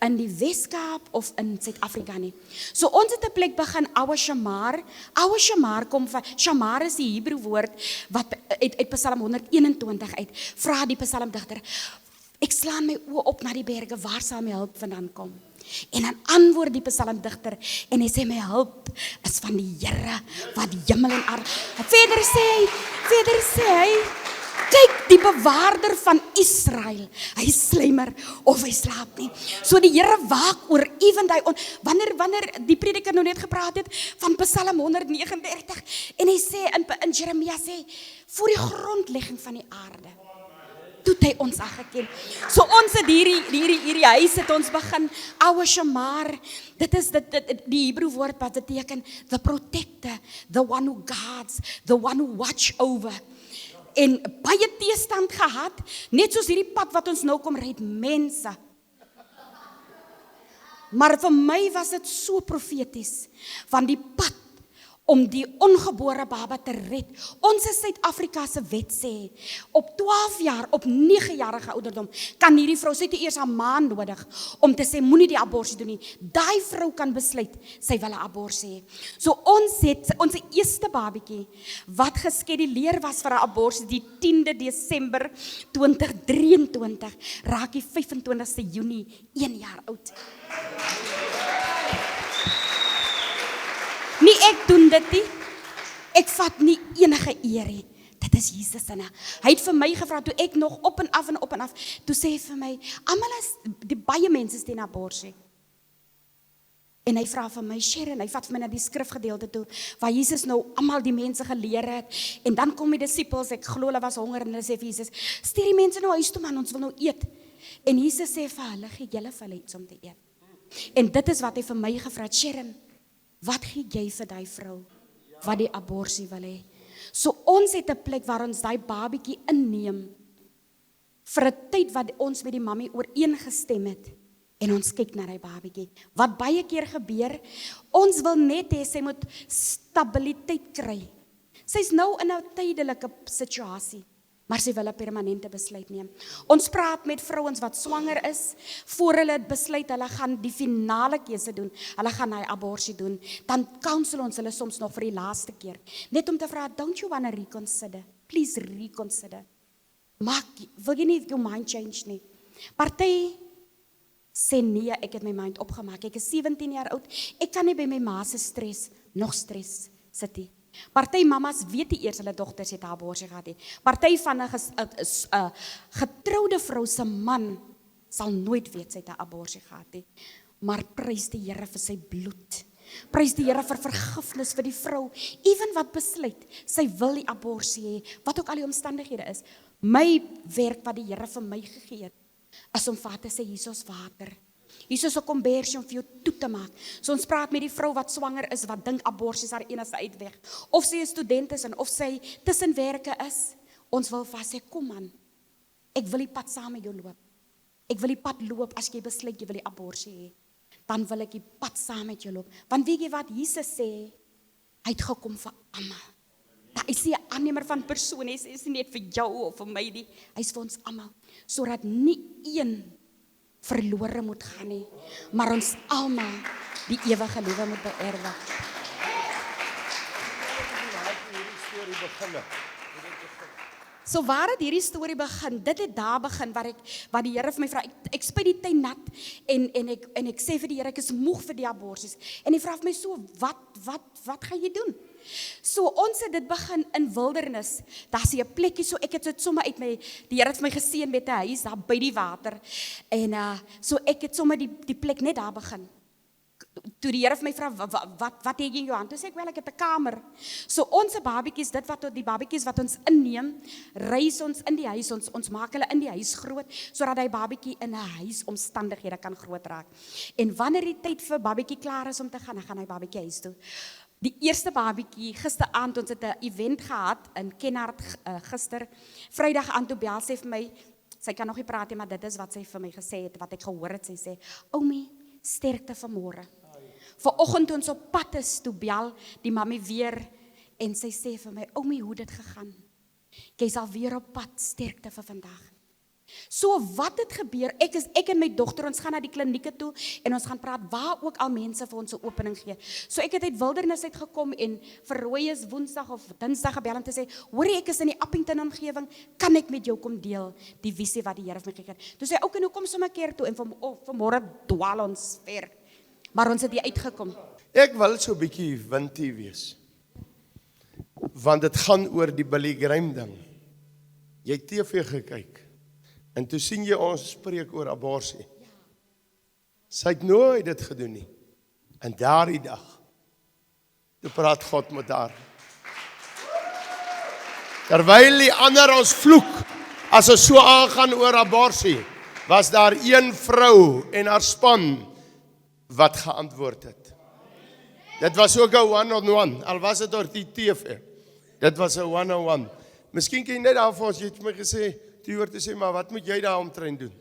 S4: in die Weskaap of in Suid-Afrika nie. So ons het 'n plek begin, Ouwe Shamar. Ouwe Shamar kom van, Shamar is die Hebreë woord wat uit Psalm 121 uit, vra die psalmdigter, ek slaan my oë op na die berge, waar sal my hulp vandaan kom? En dan antwoord die psalmdigter en hy sê my hulp is van die Here wat die hemel en aarde. Verder sê hy, kyk die bewaarder van Israel, hy slymer of hy slaap nie. So die Here waak oor even die wanneer die prediker nou net gepraat het van Psalm 139 en hy sê in Jeremia sê voor die grondlegging van die aarde toe het hy ons aangeken. So ons het hierdie huis het ons begin, Ouwe Shamar, dit is die Hebreë woord wat beteken the protector, the one who guards, the one who watch over. En baie teestand gehad, net soos hierdie pad wat ons nou kom ry, mense. Maar vir my was dit so profeties, van die pad om die ongebore baba te red. Ons Suid-Afrika se wet sê, op 12 jaar, op 9-jarige ouderdom, kan hierdie vrou, sy het eers 'n maand nodig, om te sê, moenie die abortus doen nie. Daai vrou kan besluit, sy wil 'n abortus hê. So ons het, ons eerste babietjie, wat geskeduleer was vir 'n abortus, die 10de Desember 2023, raak die 25ste Junie 1 jaar oud. Nie ek doen dit nie, ek vat nie enige eer nie, dit is Jesus sinne. Hy het vir my gevra, toe ek nog op en af, toe sê hy vir my, almal is, die baie mense is teen abortus. En hy vra vir my, Sharon, hy vat vir my na die skrifgedeelte toe, waar Jesus nou almal die mense geleer het, en dan kom die disippels, ek glo hulle was honger, en hulle sê vir Jesus, stuur die mense nou huis toe man, ons wil nou eet. En Jesus sê vir hulle, gee julle vir hulle iets om te eet. En dit is wat hy vir my gevra het, Sharon, wat gee jy vir die vrou, wat die abortus wil hê? So ons het 'n plek waar ons die babietjie inneem, vir 'n tyd wat ons met die mammie ooreengestem het, en ons kyk na die babietjie. Wat baie keer gebeur, ons wil net hê, sy moet stabiliteit kry. Sy's nou in 'n tydelike situasie, maar sy wil 'n permanente besluit neem. Ons praat met vrouens wat swanger is, voor hulle besluit, hulle gaan die finale keuse doen, hulle gaan hy abortus doen, dan counsel ons hulle soms nog vir die laaste keer, net om te vra, don't you want to reconsider? Please reconsider. Wil jy nie your mind change nie? Party sê nee, ek het my mind opgemaak, ek is 17 jaar oud, ek kan nie by my ma se stres, nog stres sit nie. Party mamas weet nie eers hulle dogters het 'n abortus gehad nie. Party van 'n getroude vrou se man sal nooit weet sy het 'n abortus gehad nie. Maar prys die Here vir sy bloed. Prys die Here vir vergifnis vir die vrou, ewen wat besluit, sy wil die abortus hê, wat ook al die omstandighede is. My werk wat die Here vir my gegee het, is om vir haar te sê, hier is water. Hier is 'n kombersie om vir jou toe te maak. So ons praat met die vrou wat swanger is, wat dink abortus is haar enigste uitweg. Of sy 'n student is en of sy tussen werke is. Ons wil vas sê, kom man, ek wil die pad saam met jou loop. Ek wil die pad loop as jy besluit jy wil die abortus hê. Dan wil ek die pad saam met jou loop. Want weet jy wat Jesus sê? Hy het gekom vir almal. Daar is nie 'n aannemer van persoon, hy is nie net vir jou of vir my nie. Hy is vir ons almal, sodat nie een verlore moet gaan nie, maar ons almal die ewige lewe moet beerwe. So waar het hierdie storie begin? Dit het daar begin waar die Here vir my vra, ek spuit die tuin nat en ek sê vir die Here, ek is moeg vir die abortus. En hy vra vir my so, wat gaan jy doen? So ons het dit begin in wildernis. Daar's 'n plekkie, so ek het dit sommer uit die Here het my geseën met 'n huis daar by die water. En so ek het sommer die plek net daar begin. Toe die Here vir my vra, wat het jy in jou hand? Toe sê ek, wel, ek het 'n kamer. So ons babatjies, die babatjies wat ons inneem, reis ons in die huis, ons maak hulle in die huis groot, sodat hy babatjie in 'n huisomstandighede kan groot raak. En wanneer die tyd vir babatjie klaar is om te gaan, dan gaan hy babatjie huis toe. Die eerste babatjie, gisteraand, ons het 'n event gehad in Kenhardt gister, Vrydag aan toe bel sy vir my, sy kan nog nie praat nie, maar dit is wat sy vir my gesê het, wat ek gehoor het, sy sê, Oumi, sterkte vanmôre. Vanoggend toe ons op pad is, toe bel die mami weer en sy sê vir my, Oumi, hoe dit gegaan? Jy's al weer op pad, sterkte vir vandag. So wat het gebeur? Ek en my dogter, ons gaan na die klinieke toe en ons gaan praat waar ook al mense vir ons 'n opening gee. So ek het uit wildernis uit gekom en vir Rooi is Woensdag of Dinsdag gebel om te sê, hoorie, ek is in die Appington omgewing, kan ek met jou kom deel die visie wat die Here vir my gegee het? Toe sê ook en hoe kom sommer keer toe en vanmôre dwaal ons ver. Maar ons het hier uitgekom.
S1: Ek wil so 'n bietjie wintie wees. Want dit gaan oor die Billy Graham ding. Jy het TV gekyk. En toe sien jy ons spreek oor abortus. Sy het nooit dit gedoen nie. En daardie dag, toe praat God met haar. Terwyl die ander ons vloek, as ons so aangaan oor abortus, was daar een vrou en haar span wat geantwoord het. Dit was ook 'n one-on-one, al was dit oor die TV. Dit was 'n one-on-one. Miskien kan jy net daar vir ons, jy het my gesê, die hoor te sê, maar wat moet jy daar omtrent doen?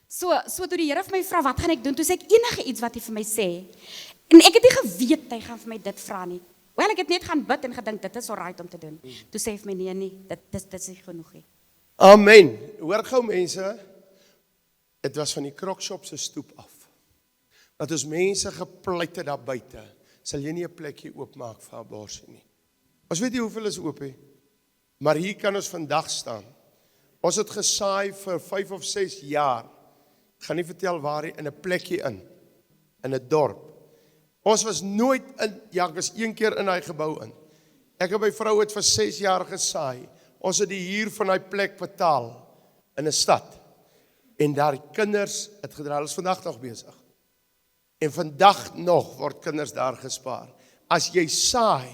S4: So toe die Here vir my vra, wat gaan ek doen? Toe sê ek enige iets wat hy vir my sê. En ek het nie geweet hy gaan vir my dit vra nie. Wel, ek het net gaan bid en gedink dit is alright om te doen. Toe sê hy vir my nee, dit is nie genoeg nie.
S1: Amen. Hoor gou mense, dit was van die Krokshop se stoep af. Dat ons mense gepleit het daar buite, sal jy nie 'n plekkie oopmaak vir abortus nie. Ons weet nie hoeveel is oop nie, maar hier kan ons vandag staan. Ons het gesaai vir 5 of 6 jaar. Ek gaan nie vertel waar nie, in 'n plekkie in 'n dorp. Ons was nooit in, ja, ek was 1 keer in daai gebou in. Ek en my vrou het vir 6 jaar gesaai. Ons het die huur van daai plek betaal in 'n stad. En daar kinders het gedra, hulle is vandag nog besig. En vandag nog word kinders daar gespaar. As jy saai,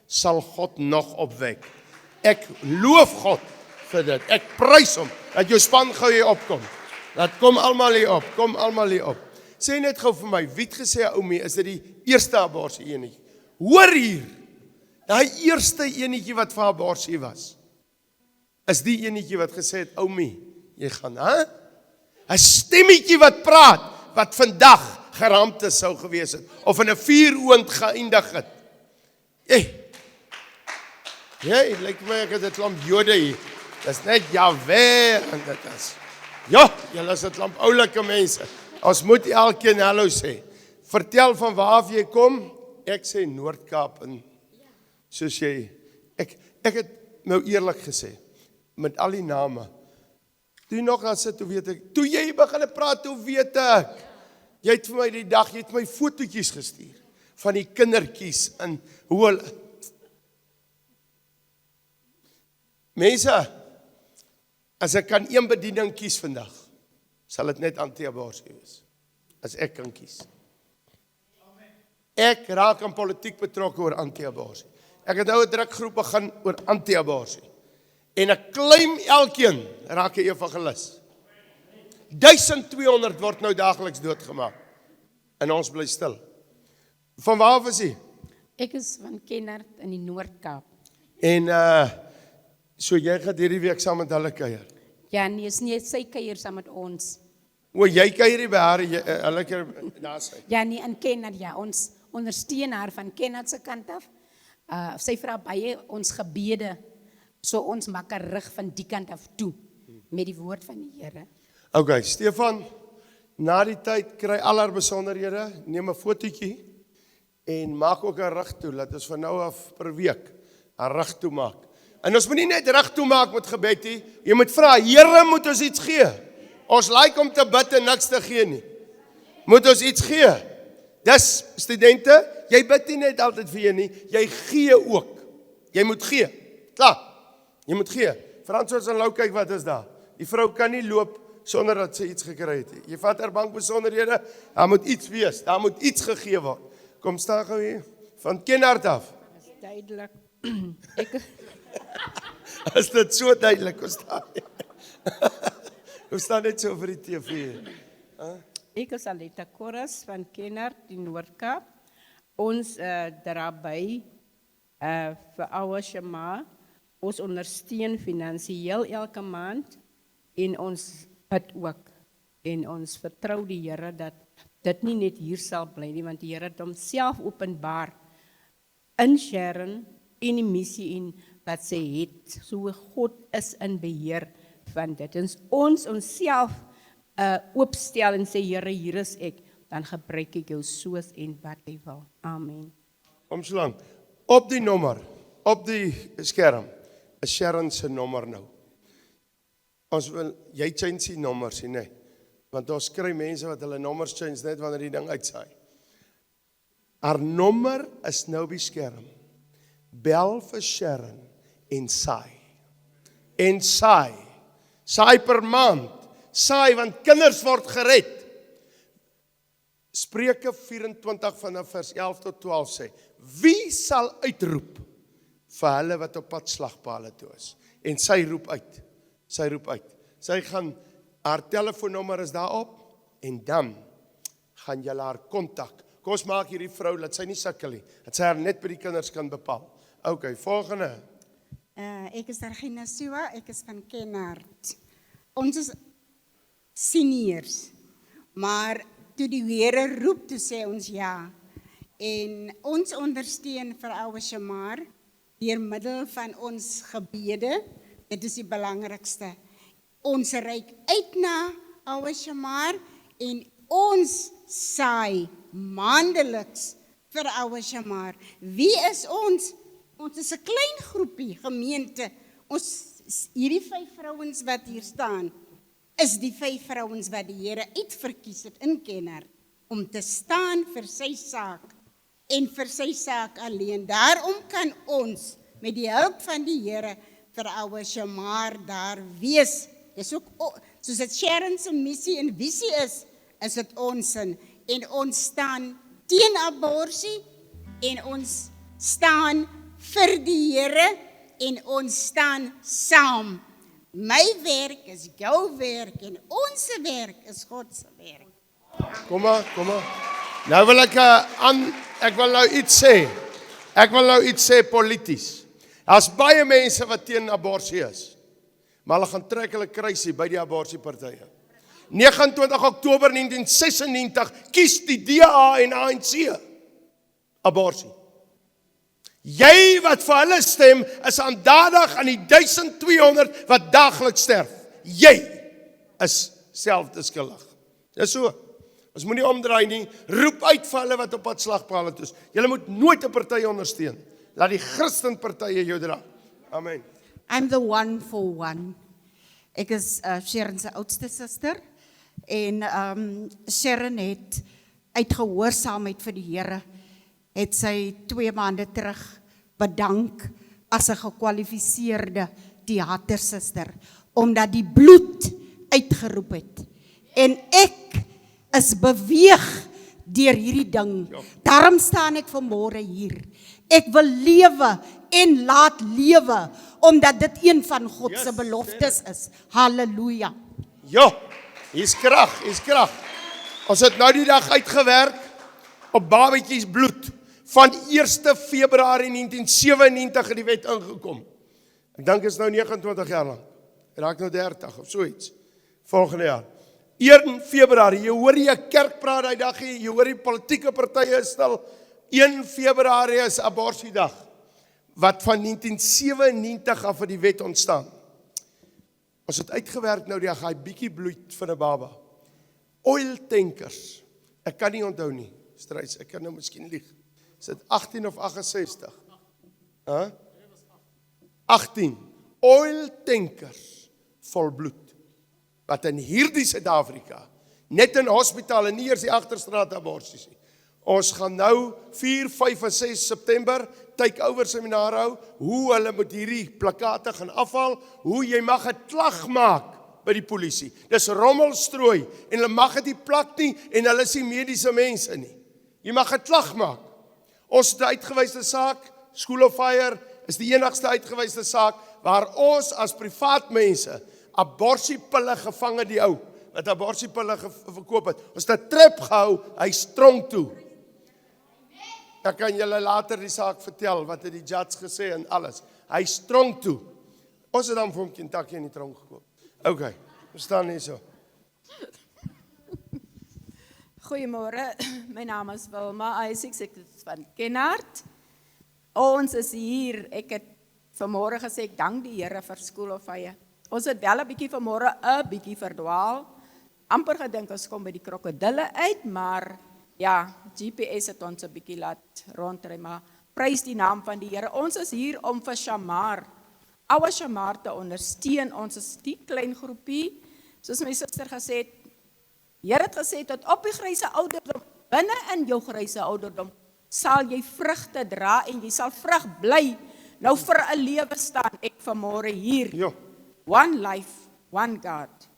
S1: sal God nog opwek. Ek loof God vir dit. Ek prys hom dat jou span gou hier opkom. Dat kom almal hier op, kom almal hier op. Sê net gou vir my, wie het gesê Oumi, is dit die eerste abortus enetjie? Hoor hier. Daai eerste enetjie wat vir abortus was. Is die enetjie wat gesê het Oumi, jy gaan, hè? 'n stemmetjie wat praat wat vandag geraamte sou gewees het of in 'n vuuroond geëindig het. Jy lyk my ek het 'n klomp Jode hier. Dis net Jahwe en dit is. Ja, julle is 'n klomp oulike mense. Ons moet elkeen hallo sê. Vertel van waar af jy kom. Ek sê Noord-Kaap en soos jy ek het nou eerlik gesê met al die name. Toe nog dan sit, toe weet ek. Toe jy begin praat, toe weet ek. Jy het vir my die dag, jy het my fotootjies gestuur van die kindertjies en hoe hulle. Mense, as ek kan een bediening kies vandag, sal dit net anti-abortus wees. As ek kan kies. Ek raak in politiek betrokke oor anti-abortus. Ek het nou 'n drukgroep begin oor anti-abortus. En ek claim elkeen raak 'n evangelis. 1200 word nou daagliks doodgemaak. En ons bly stil. Van waar is jy?
S5: Ek is van Kenhardt in die Noord-Kaap.
S1: En so jy gaan hierdie week saam met hulle kuier.
S5: Ja, nee, is nie sy kuier saam met ons.
S1: O, jy kuier hier by haar, hulle kuier daar sy.
S5: Ja, nee, in Kenhardt, ja, ons ondersteun haar van Kenhardt se kant af. Sy vra baie ons gebede, so ons maak 'n rig van die kant af toe met die woord van die Here.
S1: Okay, Stefan, na die tyd kry al haar besonderhede, neem 'n fotootjie en maak ook 'n rig toe, laat ons van nou af per week 'n rig toe maak. En ons moet nie net rig toe maak met gebed nie, jy moet vra, Here, moet ons iets gee? Ons like om te bid en niks te gee nie. Moet ons iets gee? Dis studente, Jy bid nie net altyd vir jou nie, jy gee ook. Jy moet gee. Klaar. Jy moet gee. Frans ons en Lou kyk wat is daar. Die vrou kan nie loop sonder dat sy iets gekry het nie. Jy vat haar bankbesonderhede, daar moet iets wees, daar moet iets gegee word. Kom staan gou hier, van Kenhardt af.
S6: Duidelik.
S1: Is dit so duidelik, hoe staan jy? Hoe staan dit so vir die TV?
S6: Ek is Aletta Korras van Kenhardt in Noord-Kaap. Ons dra by vir ouer Shema. Ons ondersteun finansiëel elke maand en ons bid ook. En ons vertrou die Here dat dit nie net hier sal bly nie, want die Here het homself openbaar in Sharon en die missie en wat sy het. So God is in beheer van dit. En ons onsself oopstel en sê Here, hier is ek, dan gebruik ek jou soos en wat jy wil. Amen.
S1: Om so lang. Op die nommer, op die skerm, is Sharon se nommer nou. Ons wil, jy change die nommer sien, nee. Want ons kry mense wat hulle nommers change net wanneer die ding uitsaai. Haar nommer is nou op die skerm. Bel vir Sharon en saai. En saai. Saai per maand. Saai, want kinders word gered. Spreuke 24 vanaf vers 11 tot 12 sê, wie sal uitroep vir hulle wat op pad slagpale toe is? En sy roep uit. Sy roep uit. Sy gaan, haar telefoonnommer is daarop, en dan gaan julle haar kontak. Kom ons maak hierdie vrou, dat sy nie sukkel nie, dat sy haar net by die kinders kan bepaal. Ok, volgende.
S7: Ek is Regina Siwa, ek is van Kenhardt. Ons is seniors, maar toe die Here roep, toe sê ons ja. En ons ondersteun vir ouer Shamar deur middel van ons gebede. Dit is die belangrikste. Ons reik uit na ouer Shamar en ons saai maandeliks vir ouer Shamar. Wie is ons? Ons is 'n klein groepie gemeente. Ons hierdie 5 vrouens wat hier staan, is die 5 vrouens wat die Here uitverkies het in Kenhardt om te staan vir sy saak en vir sy saak alleen. Daarom kan ons met die hulp van die Here vir ouer Shamar daar wees. Dis ook soos dit Sharon se missie en visie is dit ons in. En ons staan teen abortus en ons staan vir die Here en ons staan saam. My werk is jou werk en ons werk is God se werk.
S1: Kom maar. Nou wil ek wil nou iets sê. Ek wil nou iets sê polities. Daar's baie mense wat teen abortus is. Maar hulle gaan trek hulle kruisie by die abortuspartye. 29 Oktober 1996 kies die DA en ANC abortus. Jy wat vir hulle stem is aandadig aan die 1200 wat daagliks sterf. Jy is selfskuldig. Dis so. Ons moenie omdraai nie. Roep uit vir hulle wat op pad slagpale toe is. Julle moet nooit 'n party ondersteun. Laat die Christenpartye jou dra. Amen.
S7: I'm the one for one. Ek is Sharon se oudste suster en Sharon het uit gehoorsaamheid vir die Here het sy 2 maande terug bedank as 'n gekwalifiseerde teatersuster omdat die bloed uitgeroep het. En ek is beweeg deur hierdie ding. Daarom staan ek vanmôre hier. Ek wil lewe en laat lewe omdat dit een van God se beloftes is. Halleluja.
S1: Ja, hier's krag. Ons het nou die dag uitgewerk op babetjies bloed. Van 1 Februarie 1997 het die wet ingekom. Ek dink is nou 29 jaar lang. Raak nou 30 of so iets. Volgende jaar. 1 Februarie, jy hoor jy 'n kerk praat daai dag, jy hoor die politieke partye stil. 1 Februarie is abortusdag. Wat van 1997 af het die wet ontstaan. Ons het uitgewerk nou die dag, hy bietjie bloed vir 'n baba. Oil tankers. Ek kan nie onthou nie. Strys, ek kan nou miskien lieg. Is dit 18 of 68? 18. Oil tankers vol bloed. Wat in hierdie Suid-Afrika, net in hospitale, nie eers die agterstraat abortus nie. Ons gaan nou 4, 5 en 6 September take-over seminar hou, hoe hulle moet hierdie plakate gaan afhaal, hoe jy mag 'n klag maak by die polisie. Dis rommelstrooi en hulle mag dit nie plak nie en hulle is nie mediese mense nie. Jy mag 'n klag maak. Ons het 'n uitgewyse saak, School of Fire is die enigste uitgewyse saak waar ons as privaat mense aborsiepille gevange die ou wat aborsiepille verkoop het. Ons het 'n trap gehou, hy tronk toe. Dan kan julle later die saak vertel wat het die judge gesê en alles. Hy tronk toe. Ons het dan vir hom Kentucky in die tronk gekoop. OK, verstaan nie so.
S8: Goeiemôre, my naam is Wilma Isaacs, ek is van Kenhardt. Ons is hier, ek het vanmôre gesê, ek dank die Here vir School of Fire. Ons het wel 'n bietjie vanmôre 'n bietjie verdwaal, amper gedink ons kom by die krokodille uit, maar ja, GPS het ons 'n bietjie laat rondry, maar prys die naam van die Here. Ons is hier om vir Shamar, ouer Shamar te ondersteun. Ons is die klein groepie, soos my suster gesê het, Here het gesê, tot op die gryse ouderdom, binne in jou gryse ouderdom, sal jy vrugte dra en jy sal vrug bly. Nou vir 'n lewe staan ek vanmôre hier.
S1: Jo.
S8: One life, one God.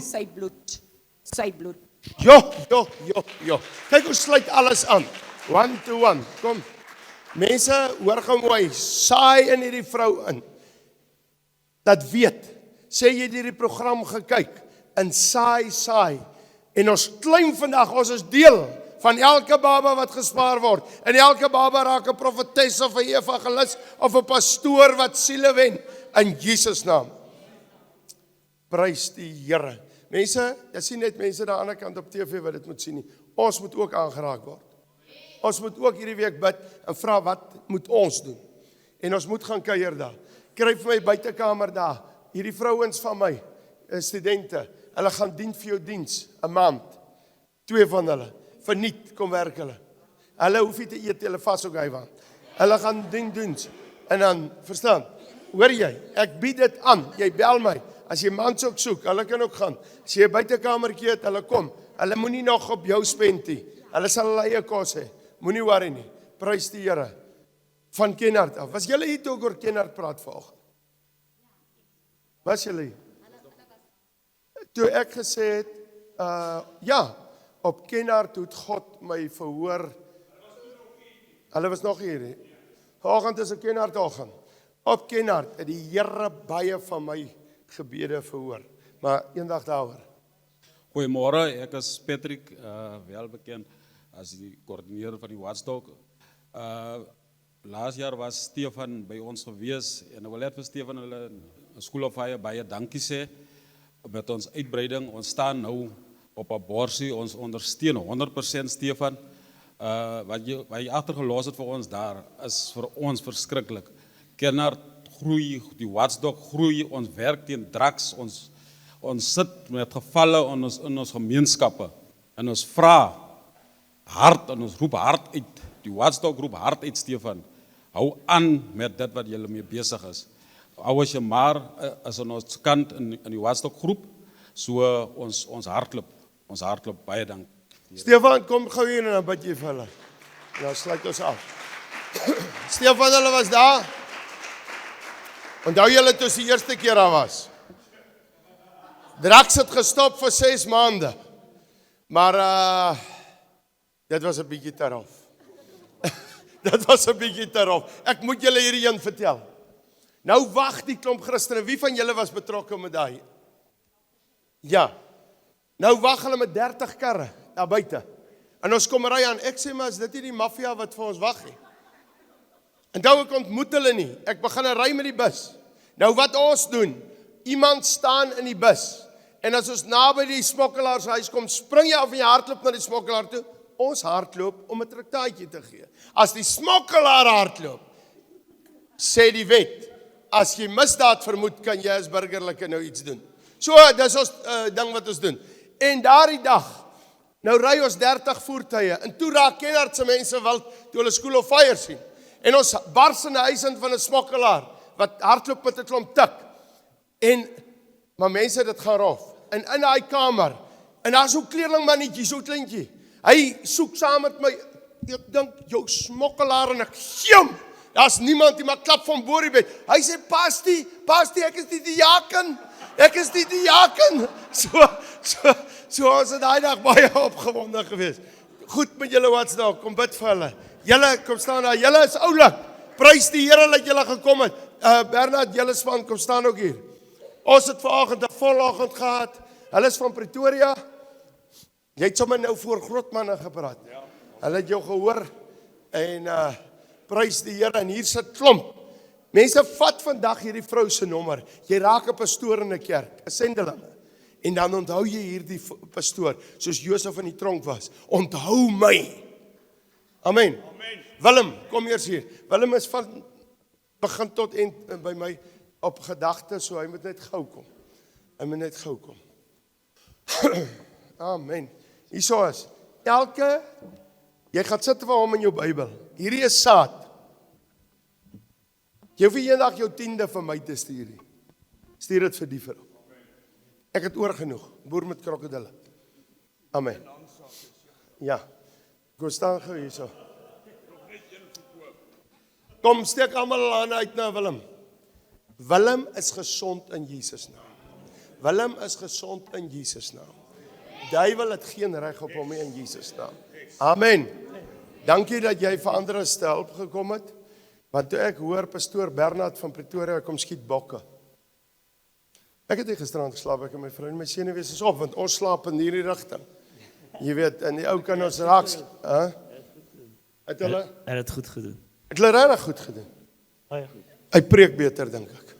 S8: Sy bloed, sy bloed.
S1: Jo. Kyk hoe sluit alles aan. 1 to 1. Kom. Mense, hoor gou mooi, saai in hierdie vrou in. Dat weet, sê jy hierdie program gekyk, en saai. En ons claim vandag, ons is deel van elke baba wat gespaar word. En elke baba raak 'n profetes of 'n evangelis of 'n pastoor wat siele wen in Jesus naam. Prys die Here. Mense, jy sien net mense daar aan die ander kant op TV wat dit moet sien nie. Ons moet ook aangeraak word. Ons moet ook hierdie week bid en vra wat moet ons doen. En ons moet gaan kuier daar. Kry vir my buitekamer daar. Hierdie vrouens van my, studente, hulle gaan dien vir jou diens 'n maand. 2 van hulle verniet kom werk hulle. Hulle hoef nie te eet, hulle vas ook hy want. Hulle gaan diens. En dan, verstaan, hoor jy, ek bied dit aan, jy bel my. As jy mans ook soek, hulle kan ook gaan. As jy 'n buitekamertjie het, hulle kom. Hulle moenie nog op jou spend nie. Hulle sal hulle eie kos hê. Moenie worry nie. Prys die Here. Van Kenhardt af. Was julle hier toe oor Kenhardt praat vanoggend? Was julle hier? Toe ek gesê het, ja, op Kenhardt het God my verhoor. Hulle was nog hier. Vanoggend is 'n Kenhardt oggend. Op Kenhardt het die Here baie van my gebede verhoor. Maar eendag daaroor.
S9: Goeiemôre, ek is Patrick, wel bekend as die koördineerder van die Watchdog. Laas jaar was Stefan by ons gewees en ek wil net vir Stefan hulle School of Fire baie dankie sê met ons uitbreiding. Ons staan nou op aborsie, ons ondersteun 100% Stefan. Wat jy agtergelos het vir ons daar is vir ons verskriklik. Kenhardt groei, die Watchdog groei, ons werk teen drugs, ons sit met gevalle in ons gemeenskappe en ons vra hard en ons roep hard uit, die Watchdog roep hard uit Stefan, hou aan met dit wat julle mee besig is. Ouer Shamar is aan ons kant in die Watchdog groep, so ons hardloop, baie dank.
S1: Stefan, kom gou hier en dan bid jy vir hulle. Nou sluit ons af. Stefan, hulle was daar. Onthou julle toe die eerste keer daar was. Drugs het gestop vir 6 maande. Maar dit was 'n bietjie te rof. Dit was 'n bietjie te rof. Ek moet julle hierdie een vertel. Nou wag die klomp Christene. Wie van julle was betrokke met daai? Ja. Nou wag hulle met 30 karre daar buite. En ons kom ry aan. Ek sê maar, is dit nie die maffia wat vir ons wag nie? En nou ek ontmoet hulle nie. Ek begin ry met die bus. Nou wat ons doen? Iemand staan in die bus. En as ons naby die smokkelaarshuis kom, spring jy af en jy hardloop na die smokkelaar toe. Ons hardloop om 'n traktaatjie te gee. As die smokkelaar hardloop, sê die wet, as jy misdaad vermoed, kan jy as burgerlike nou iets doen. So, dis ons ding wat ons doen. En daardie dag, nou ry ons 30 voertuie, en toe raak Kenhardt se mense wild, toe hulle School of Fire sien. En ons bars in die huis in van 'n smokkelaar, wat hardloop met 'n klomp tik. Maar mense, dit gaan rof. En in daai kamer, en daar's so 'n kleerling mannetjie, so kleintjie. Hy soek saam met my ek dink, jou smokkelaar en ek sjoem. Daar's niemand die maar klap van voor die bed. Hy sê, pastie, ek is die diaken. Ek is die diaken. So ons het daai dag baie opgewonde gewees. Goed met julle wat's daar, kom bid vir hulle. Julle, kom staan daar, julle is oulik. Prys die Here dat julle gekom het. Bernard, julle span, kom staan ook hier. Ons het vanoggend 'n vologgend gehad. Hulle is van Pretoria. Jy het sommer nou voor groot manne gepraat. Hulle het jou gehoor en prys die Here en hier sit klomp. Mense vat vandag hierdie vrou se nommer. Jy raak 'n pastoor in 'n kerk, 'n sendeling. En dan onthou jy hierdie pastoor, soos Josef in die tronk was. Onthou my. Amen. Willem, kom eers hier. Willem is van begin tot eind by my op gedagte, so hy moet net gou kom. Amen. Hierso is. Jy gaan sit vir hom in jou Bybel. Hierdie is saad. Jy hoef nie eendag jou 10de vir my te stuur nie. Stuur dit vir die vrou. Ek het oorgenoeg. Boer met krokodille. Amen. Ja. Kom staan gou hierso. Kom, steek almal hulle hande uit na Willem. Willem is gesond in Jesus naam. Willem is gesond in Jesus naam. Duiwel het geen reg op hom nie in Jesus naam. Amen. Dankie dat jy vir ander te help gekom het. Want toe ek hoor pastoor Bernard van Pretoria kom skiet bokke. Ek het nie gisterand geslaap, ek en my vrou en my senuwees is op, want ons slaap in hierdie rigting. Jy weet, en die ou kan ons raaks, het hulle?
S10: Hy het goed gedoen.
S1: Het hulle regtig goed gedoen?
S10: Baie goed.
S1: Hy preek beter, dink ek.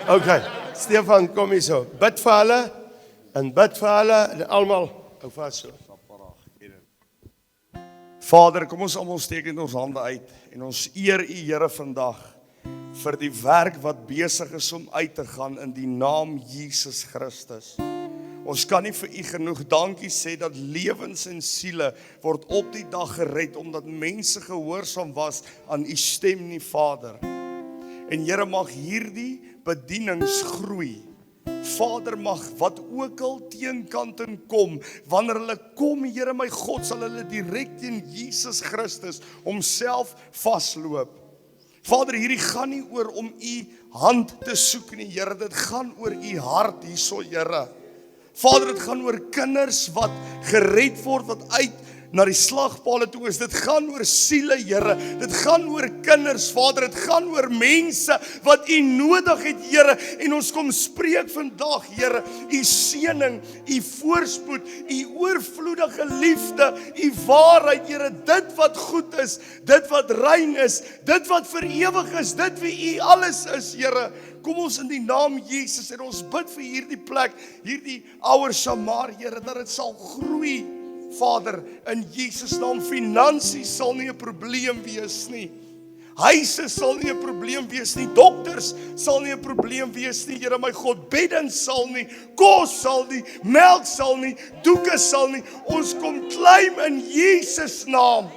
S1: Okay, Stefan, kom hier so. Bid vir hulle, en almal, hou vas so.
S11: Vader, kom ons almal steek net ons hande uit, en ons eer U Here vandag, vir die werk wat besig is om uit te gaan in die naam Jesus Christus. Ons kan nie vir U genoeg dankie sê dat lewens en siele word op die dag gered omdat mense gehoorsaam was aan U stem nie, Vader. En Here, mag hierdie bedienings groei. Vader, mag wat ook al teenkant en kom, wanneer hulle kom, Here my God, sal hulle direk teen Jesus Christus homself vasloop. Vader, hierdie gaan nie oor om U hand te soek nie, Here, dit gaan oor U hart hierso, Here. Vader, dit gaan oor kinders wat gered word, wat uit na die slagpale toe is. Dit gaan oor siele, Here. Dit gaan oor kinders, Vader. Dit gaan oor mense wat U nodig het, Here. En ons kom spreek vandag, Here, U seëning, U voorspoed, U oorvloedige liefde, U waarheid, Here. Dit wat goed is, dit wat rein is, dit wat vir ewig is, dit wie U alles is, Here. Kom ons in die naam Jesus en ons bid vir hierdie plek, hierdie ouer Shamar, Here, dat dit sal groei, Vader, in Jesus naam. Finansies sal nie 'n probleem wees nie. Huise sal nie 'n probleem wees nie. Dokters sal nie 'n probleem wees nie, Here my God. Beddens sal nie, kos sal nie, melk sal nie, doeke sal nie. Ons kom claim in Jesus naam.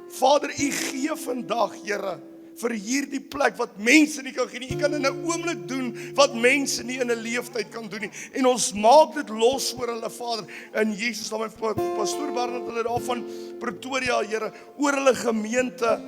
S11: Vader, U gee vandag, Here, vir hierdie plek wat mense nie kan gee nie. U kan in 'n oomblik doen wat mense nie in 'n leeftyd kan doen nie. En ons maak dit los oor hulle, Vader, in Jesus naam. Pastoor Bernard, hulle daar van Pretoria, Here, oor hulle gemeente,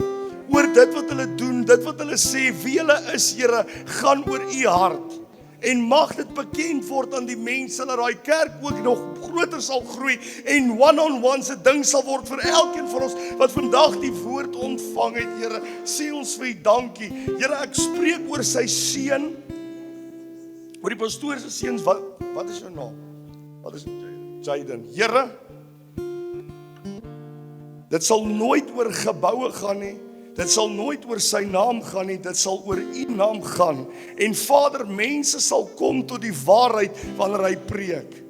S11: oor dit wat hulle doen, dit wat hulle sê, wie hulle is, Here, gaan oor U hart. En mag dit bekend word aan die mense, dat daai kerk ook nog groter sal groei en one-on-one se ding sal word vir elkeen van ons wat vandag die woord ontvang het, Here. Sê ons vir U dankie. Here, ek spreek oor sy seun, oor die pastoor se seuns. Wat is jou naam? Wat is Jaden? Here, dit sal nooit oor geboue gaan nie. Dit sal nooit oor sy naam gaan nie, dit sal oor U naam gaan. En Vader, mense sal kom tot die waarheid wanneer hy preek.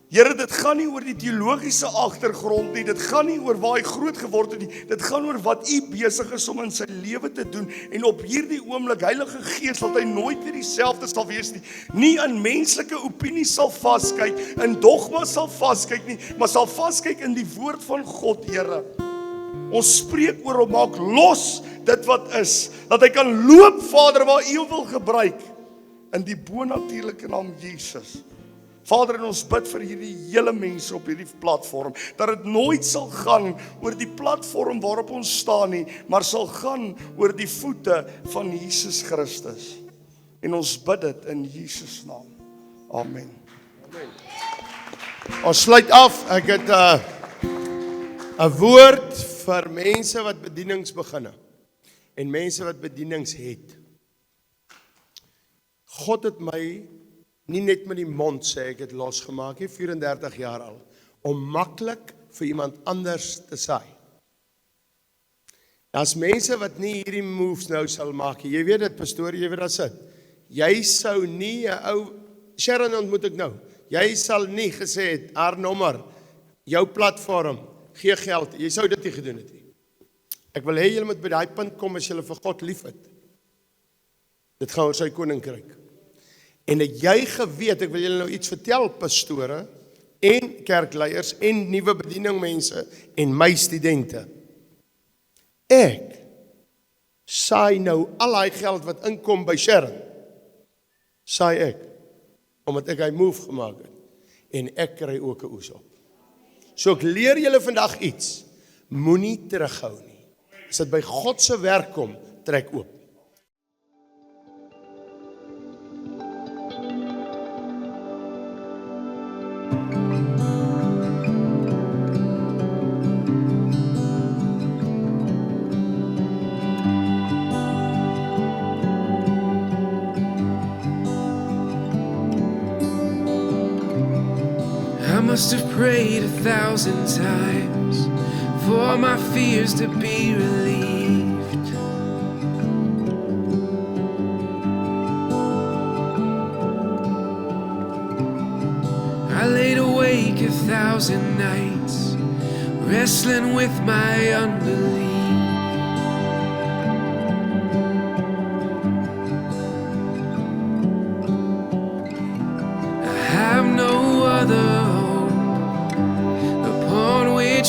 S11: Here, dit gaan nie oor die teologiese agtergrond nie, dit gaan nie oor waar hy groot geword het nie, dit gaan oor wat U besig is om in sy lewe te doen. En op hierdie oomblik, Heilige Gees, dat hy nooit weer dieselfde sal wees nie. Nie in menslike opinie sal vaskyk, in dogma sal vaskyk nie, maar sal vaskyk in die woord van God, Here. Ons spreek oor hom, maak los dit wat is, dat hy kan loop, Vader, waar U wil gebruik, in die bonatuurlike naam Jesus. Vader, en ons bid vir hierdie hele mense op hierdie platform, dat dit nooit sal gaan oor die platform waarop ons staan nie, maar sal gaan oor die voete van Jesus Christus. En ons bid dit in Jesus naam. Amen.
S1: Ons sluit af. Ek het 'n woord vir mense wat bedienings beginne en mense wat bedienings het. God het my nie net met die mond sê ek het losgemaak nie, 34 jaar al, om maklik vir iemand anders te saai. Daar's mense wat nie hierdie moves nou sal maak nie. Jy weet dit, pastoor, jy weet dat sit. Jy sou nie 'n ou Sharon ontmoet ek nou. Jy sal nie gesê het haar nommer, jou platform, gee geld. Jy sou dit nie gedoen het nie. Ek wil hê julle moet by daai punt kom as julle vir God liefhet. Dit gaan oor sy koninkryk. En het jy geweet, ek wil julle nou iets vertel, pastore en kerkleiers en nuwe bedieningmense en my studente. Ek saai nou al daai geld wat inkom by Sharon. Saai ek, omdat ek hy move gemaak het. En ek kry ook 'n oes op. So ek leer julle vandag iets. Moenie terughou nie. As dit by God se werk kom, trek oop.
S10: I must have prayed 1,000 times for my fears to be relieved. I laid awake 1,000 nights, wrestling with my unbelief. I have no other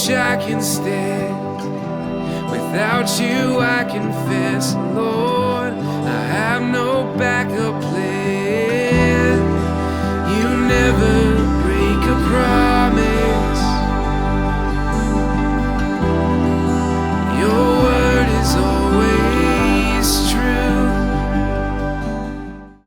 S10: I can stand. Without you I confess, Lord, I have no backup plan.